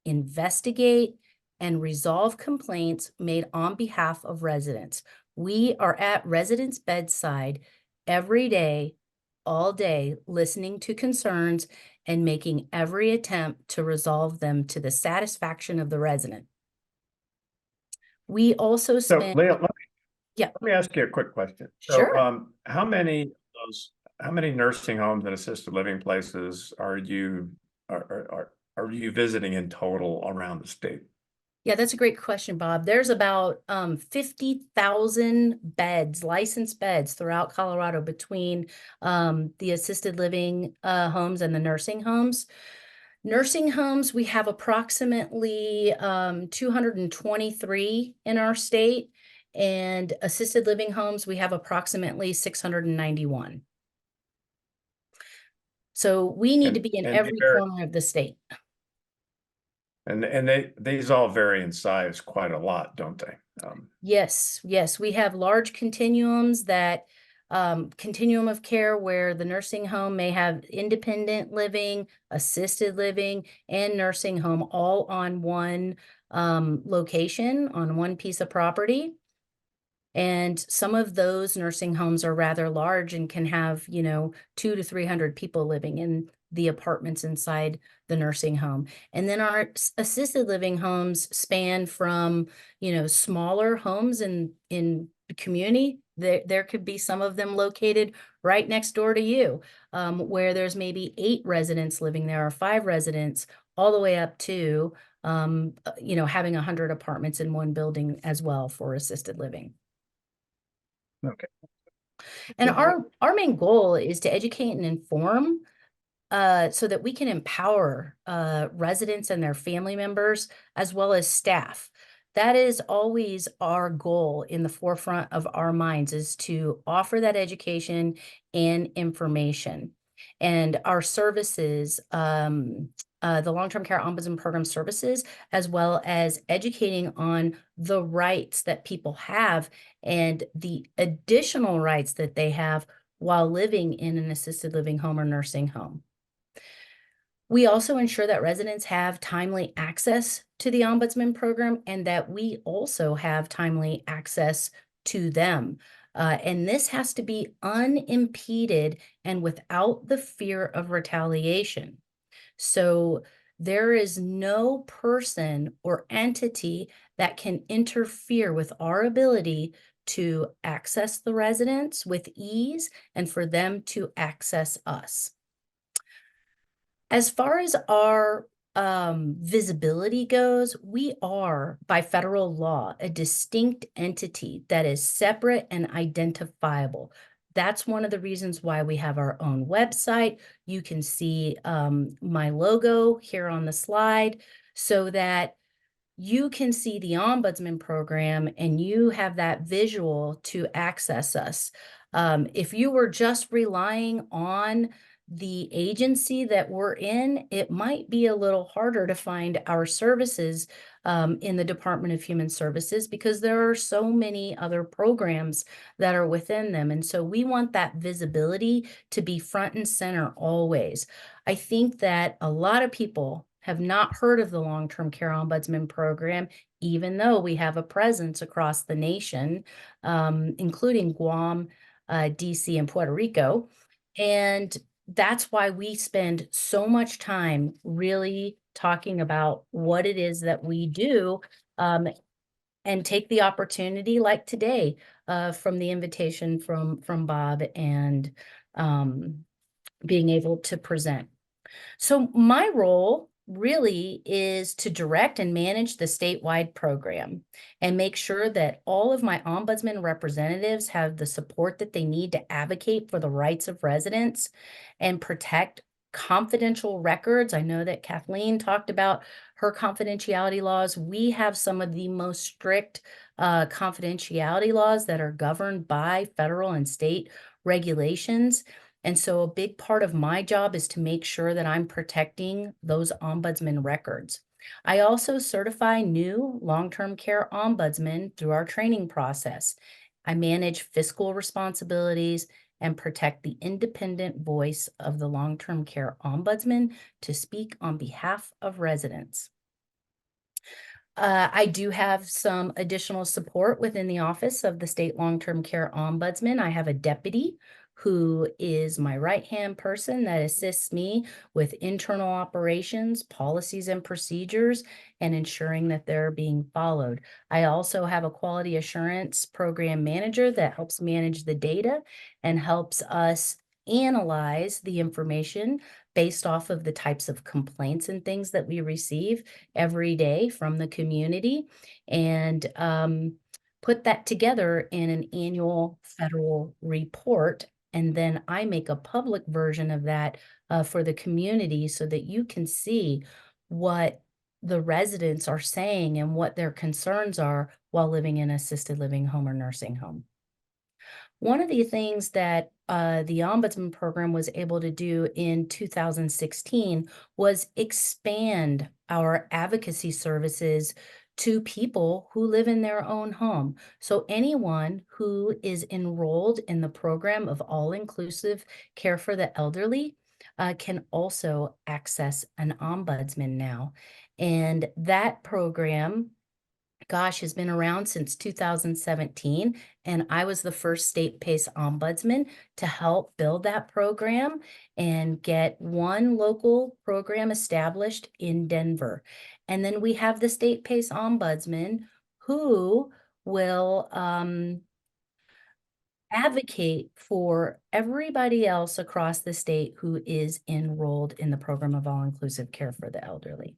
investigate, and resolve complaints made on behalf of residents. We are at residents' bedside every day, all day, listening to concerns and making every attempt to resolve them to the satisfaction of the resident. We also So spend, Leah, yeah, let me ask you a quick question. Sure. So, how many nursing homes and assisted living places are you visiting in total around the state? Yeah, that's a great question, Bob. There's about 50,000 beds, licensed beds throughout Colorado between the assisted living homes and the nursing homes. Nursing homes, we have approximately 223 in our state, and assisted living homes, we have approximately 691. So we need to be in every corner of the state. And these all vary in size quite a lot, don't they? Yes, we have large continuums that continuum of care where the nursing home may have independent living, assisted living, and nursing home all on one location, on one piece of property. And some of those nursing homes are rather large and can have, 200 to 300 people living in the apartments inside the nursing home. And then our assisted living homes span from, smaller homes in the community. There could be some of them located right next door to you, where there's maybe 8 residents living there or 5 residents, all the way up to, having 100 apartments in one building as well for assisted living. Okay. And our main goal is to educate and inform so that we can empower residents and their family members as well as staff. That is always our goal in the forefront of our minds, is to offer that education and information. And our services, the long-term care ombudsman program services, as well as educating on the rights that people have and the additional rights that they have while living in an assisted living home or nursing home. We also ensure that residents have timely access to the ombudsman program and that we also have timely access to them. And this has to be unimpeded and without the fear of retaliation. So there is no person or entity that can interfere with our ability to access the residents with ease and for them to access us. As far as our visibility goes, we are, by federal law, a distinct entity that is separate and identifiable. That's one of the reasons why we have our own website. You can see my logo here on the slide so that you can see the ombudsman program and you have that visual to access us. If you were just relying on the agency that we're in, it might be a little harder to find our services in the Department of Human Services because there are so many other programs that are within them. And so we want that visibility to be front and center always. I think that a lot of people have not heard of the long-term care ombudsman program, even though we have a presence across the nation, including Guam, DC, and Puerto Rico. And that's why we spend so much time really talking about what it is that we do, and take the opportunity like today from the invitation from Bob and being able to present. So my role really is to direct and manage the statewide program and make sure that all of my ombudsman representatives have the support that they need to advocate for the rights of residents and protect confidential records. I know that Kathleen talked about her confidentiality laws. We have some of the most strict confidentiality laws that are governed by federal and state regulations. And so a big part of my job is to make sure that I'm protecting those ombudsman records. I also certify new long-term care ombudsmen through our training process. I manage fiscal responsibilities and protect the independent voice of the long-term care ombudsman to speak on behalf of residents. I do have some additional support within the office of the state long-term care ombudsman. I have a deputy who is my right-hand person that assists me with internal operations, policies and procedures, and ensuring that they're being followed. I also have a quality assurance program manager that helps manage the data and helps us analyze the information based off of the types of complaints and things that we receive every day from the community, and put that together in an annual federal report. And then I make a public version of that for the community so that you can see what the residents are saying and what their concerns are while living in assisted living home or nursing home. One of the things that the Ombudsman program was able to do in 2016 was expand our advocacy services to people who live in their own home. So anyone who is enrolled in the program of all-inclusive care for the elderly can also access an ombudsman now. And that program, gosh, has been around since 2017, and I was the first state-based ombudsman to help build that program and get one local program established in Denver. And then we have the state-based ombudsman who will advocate for everybody else across the state who is enrolled in the program of all-inclusive care for the elderly.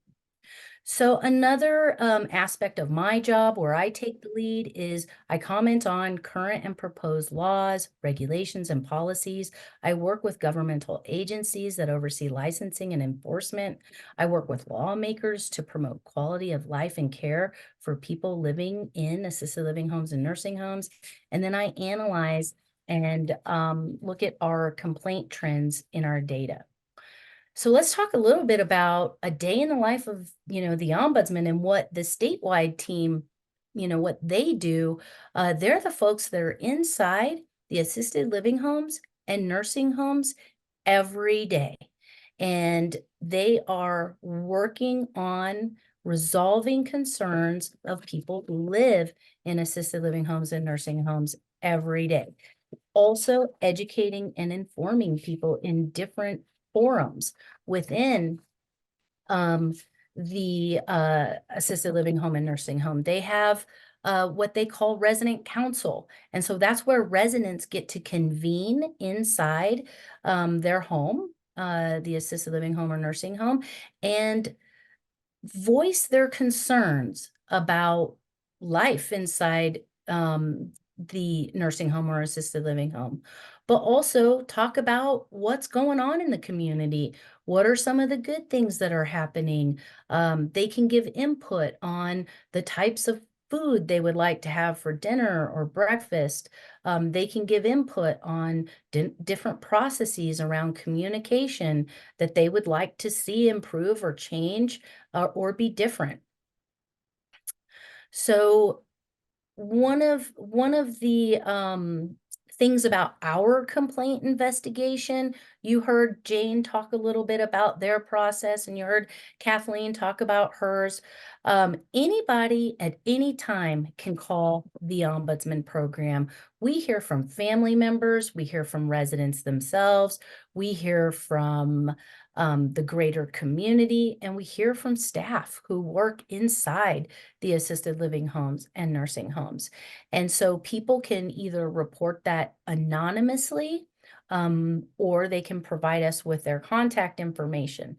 So another aspect of my job where I take the lead is I comment on current and proposed laws, regulations, and policies. I work with governmental agencies that oversee licensing and enforcement. I work with lawmakers to promote quality of life and care for people living in assisted living homes and nursing homes. And then I analyze and look at our complaint trends in our data. So let's talk a little bit about a day in the life of, the ombudsman and what the statewide team, what they do. They're the folks that are inside the assisted living homes and nursing homes every day. And they are working on resolving concerns of people who live in assisted living homes and nursing homes every day. Also educating and informing people in different forums within the assisted living home and nursing home. They have what they call resident council. And so that's where residents get to convene inside their home, the assisted living home or nursing home, and voice their concerns about life inside the nursing home or assisted living home, but also talk about what's going on in the community. What are some of the good things that are happening? They can give input on the types of food they would like to have for dinner or breakfast. They can give input on different processes around communication that they would like to see improve or change or be different. So one of the things about our complaint investigation, you heard Jane talk a little bit about their process, and you heard Kathleen talk about hers. Anybody at any time can call the Ombudsman program. We hear from family members, we hear from residents themselves, we hear from the greater community, and we hear from staff who work inside the assisted living homes and nursing homes. And so people can either report that anonymously or they can provide us with their contact information.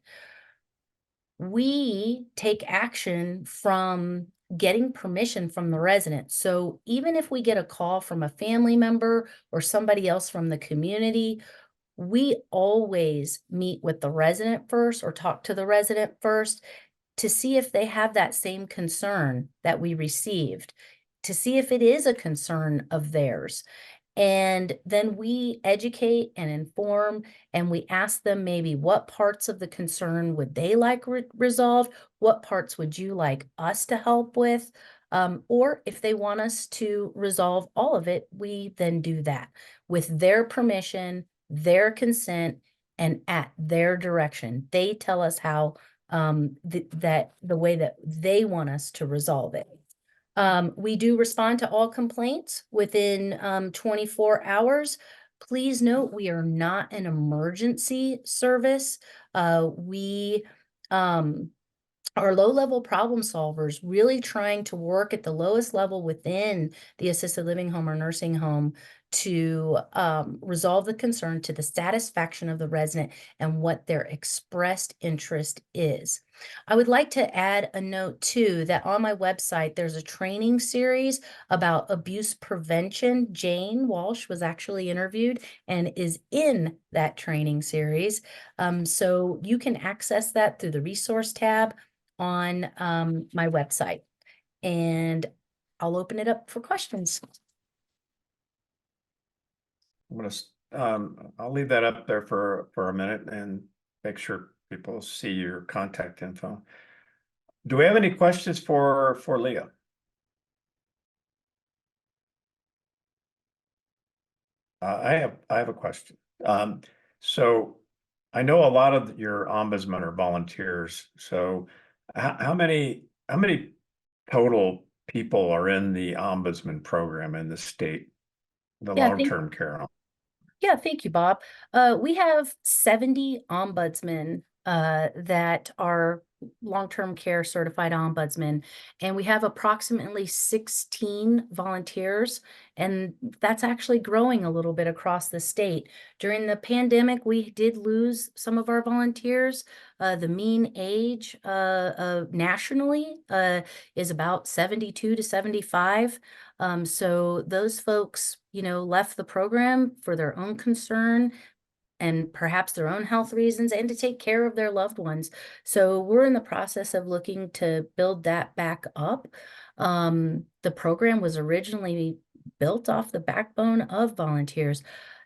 We take action from getting permission from the resident. So even if we get a call from a family member or somebody else from the community, we always meet with the resident first or talk to the resident first to see if they have that same concern that we received, to see if it is a concern of theirs. And then we educate and inform, and we ask them maybe what parts of the concern would they like resolved? What parts would you like us to help with? Or if they want us to resolve all of it, we then do that with their permission, their consent, and at their direction. They tell us how the way that they want us to resolve it. We do respond to all complaints within 24 hours. Please note, we are not an emergency service. We are low-level problem solvers, really trying to work at the lowest level within the assisted living home or nursing home to resolve the concern to the satisfaction of the resident and what their expressed interest is. I would like to add a note too, that on my website, there's a training series about abuse prevention. Jane Walsh was actually interviewed and is in that training series. So you can access that through the resource tab on my website. And I'll open it up for questions. I'll leave that up there for a minute and make sure people see your contact info. Do we have any questions for Leah? I have a question. So I know a lot of your ombudsmen are volunteers. So how many total people are in the ombudsman program in the state, the long-term care? Yeah, thank you, Bob. We have 70 ombudsmen that are long-term care certified ombudsmen, and we have approximately 16 volunteers, and that's actually growing a little bit across the state. During the pandemic, we did lose some of our volunteers. The mean age nationally is about 72 to 75. So those folks, left the program for their own concern and perhaps their own health reasons and to take care of their loved ones. So we're in the process of looking to build that back up. The program was originally built off the backbone of volunteers.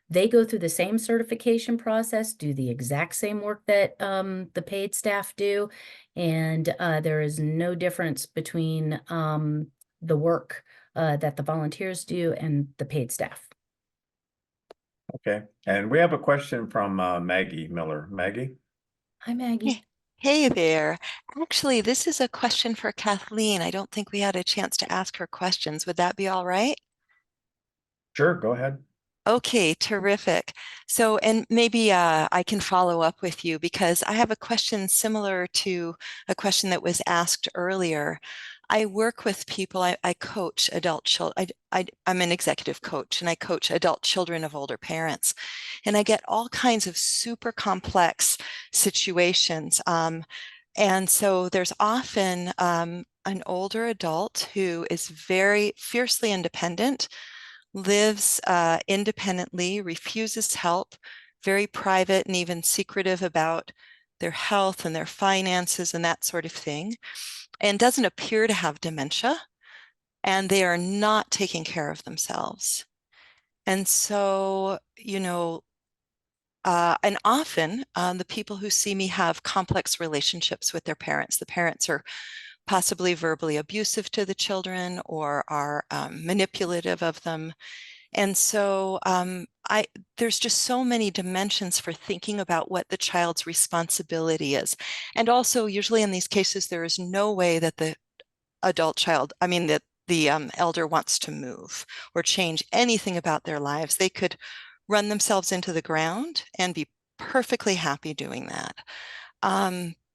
They go through the same certification process, do the exact same work that the paid staff do, and there is no difference between the work that the volunteers do and the paid staff. Okay, and we have a question from Maggie Miller. Maggie? Hi, Maggie. Hey there. Actually, this is a question for Kathleen. I don't think we had a chance to ask her questions. Would that be all right? Sure, go ahead. Okay, terrific. So, and maybe I can follow up with you because I have a question similar to a question that was asked earlier. I work with people, I coach adult children. I'm an executive coach and I coach adult children of older parents. And I get all kinds of super complex situations. And so there's often an older adult who is very fiercely independent, lives independently, refuses help, very private and even secretive about their health and their finances and that sort of thing, and doesn't appear to have dementia, and they are not taking care of themselves. And so, and often the people who see me have complex relationships with their parents. The parents are possibly verbally abusive to the children or are manipulative of them. And so there's just so many dimensions for thinking about what the child's responsibility is. And also, usually in these cases, there is no way that the that the elder wants to move or change anything about their lives. They could run themselves into the ground and be perfectly happy doing that.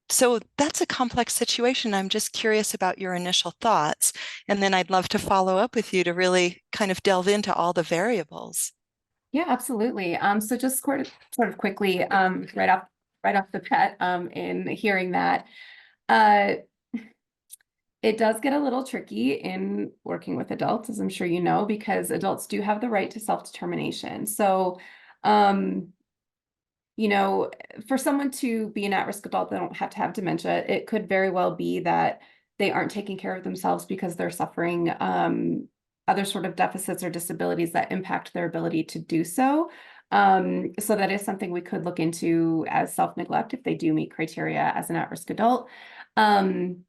So that's a complex situation. I'm just curious about your initial thoughts, and then I'd love to follow up with you to really kind of delve into all the variables. Yeah, absolutely. So just sort of quickly, right off the bat, in hearing that, it does get a little tricky in working with adults, as I'm sure you know, because adults do have the right to self-determination. So, you know, for someone to be an at-risk adult, they don't have to have dementia. It could very well be that they aren't taking care of themselves because they're suffering other sort of deficits or disabilities that impact their ability to do so. So that is something we could look into as self-neglect if they do meet criteria as an at-risk adult. You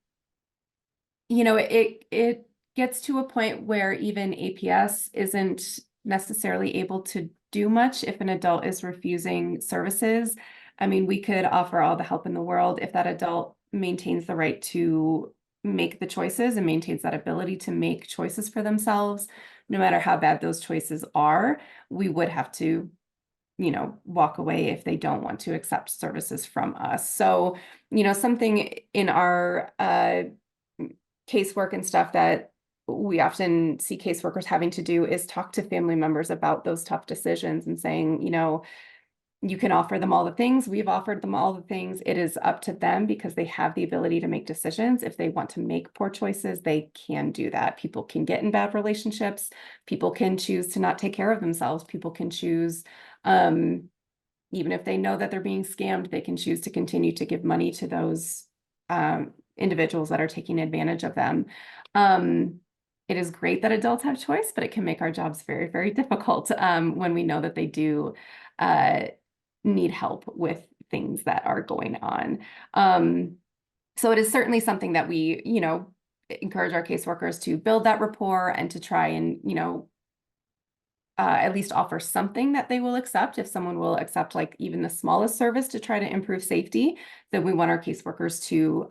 know, it gets to a point where even APS isn't necessarily able to do much if an adult is refusing services. I mean, we could offer all the help in the world if that adult maintains the right to make the choices and maintains that ability to make choices for themselves, no matter how bad those choices are. We would have to, you know, walk away if they don't want to accept services from us. So, you know, something in our casework and stuff that we often see caseworkers having to do is talk to family members about those tough decisions and saying, you know, you can offer them all the things. We've offered them all the things. It is up to them because they have the ability to make decisions. If they want to make poor choices, they can do that. People can get in bad relationships. People can choose to not take care of themselves. People can choose, even if they know that they're being scammed, they can choose to continue to give money to those individuals that are taking advantage of them. It is great that adults have choice, but it can make our jobs very, very difficult when we know that they do need help with things that are going on. So it is certainly something that we, you know, encourage our caseworkers to build that rapport and to try and, you know, at least offer something that they will accept. If someone will accept like even the smallest service to try to improve safety, then we want our caseworkers to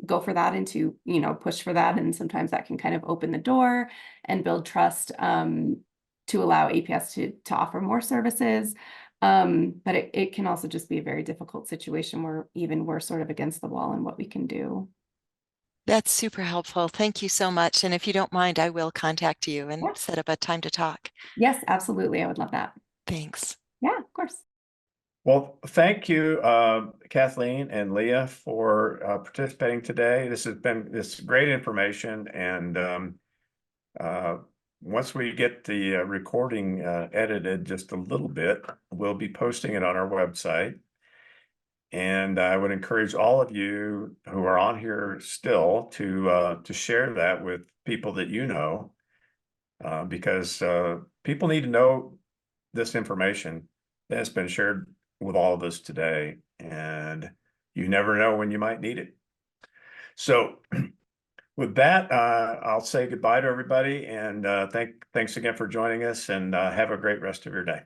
go for that and to, you know, push for that. And sometimes that can kind of open the door and build trust to allow APS to offer more services. But it can also just be a very difficult situation where even we're sort of against the wall in what we can do. That's super helpful. Thank you so much. And if you don't mind, I will contact you and Yeah. set up a time to talk. Yes, absolutely. I would love that. Thanks. Yeah, of course. Well, thank you, Kathleen and Leah, for participating today. This has been great information, and once we get the recording edited just a little bit, we'll be posting it on our website. And I would encourage all of you who are on here still to share that with people that you know, because people need to know this information that has been shared with all of us today, and you never know when you might need it. So with that, I'll say goodbye to everybody, and thanks again for joining us, and have a great rest of your day.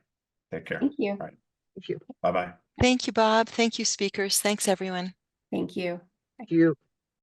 Take care. Thank you. All right. Thank you. Bye-bye. Thank you, Bob. Thank you, speakers. Thanks, everyone. Thank you. Thank you.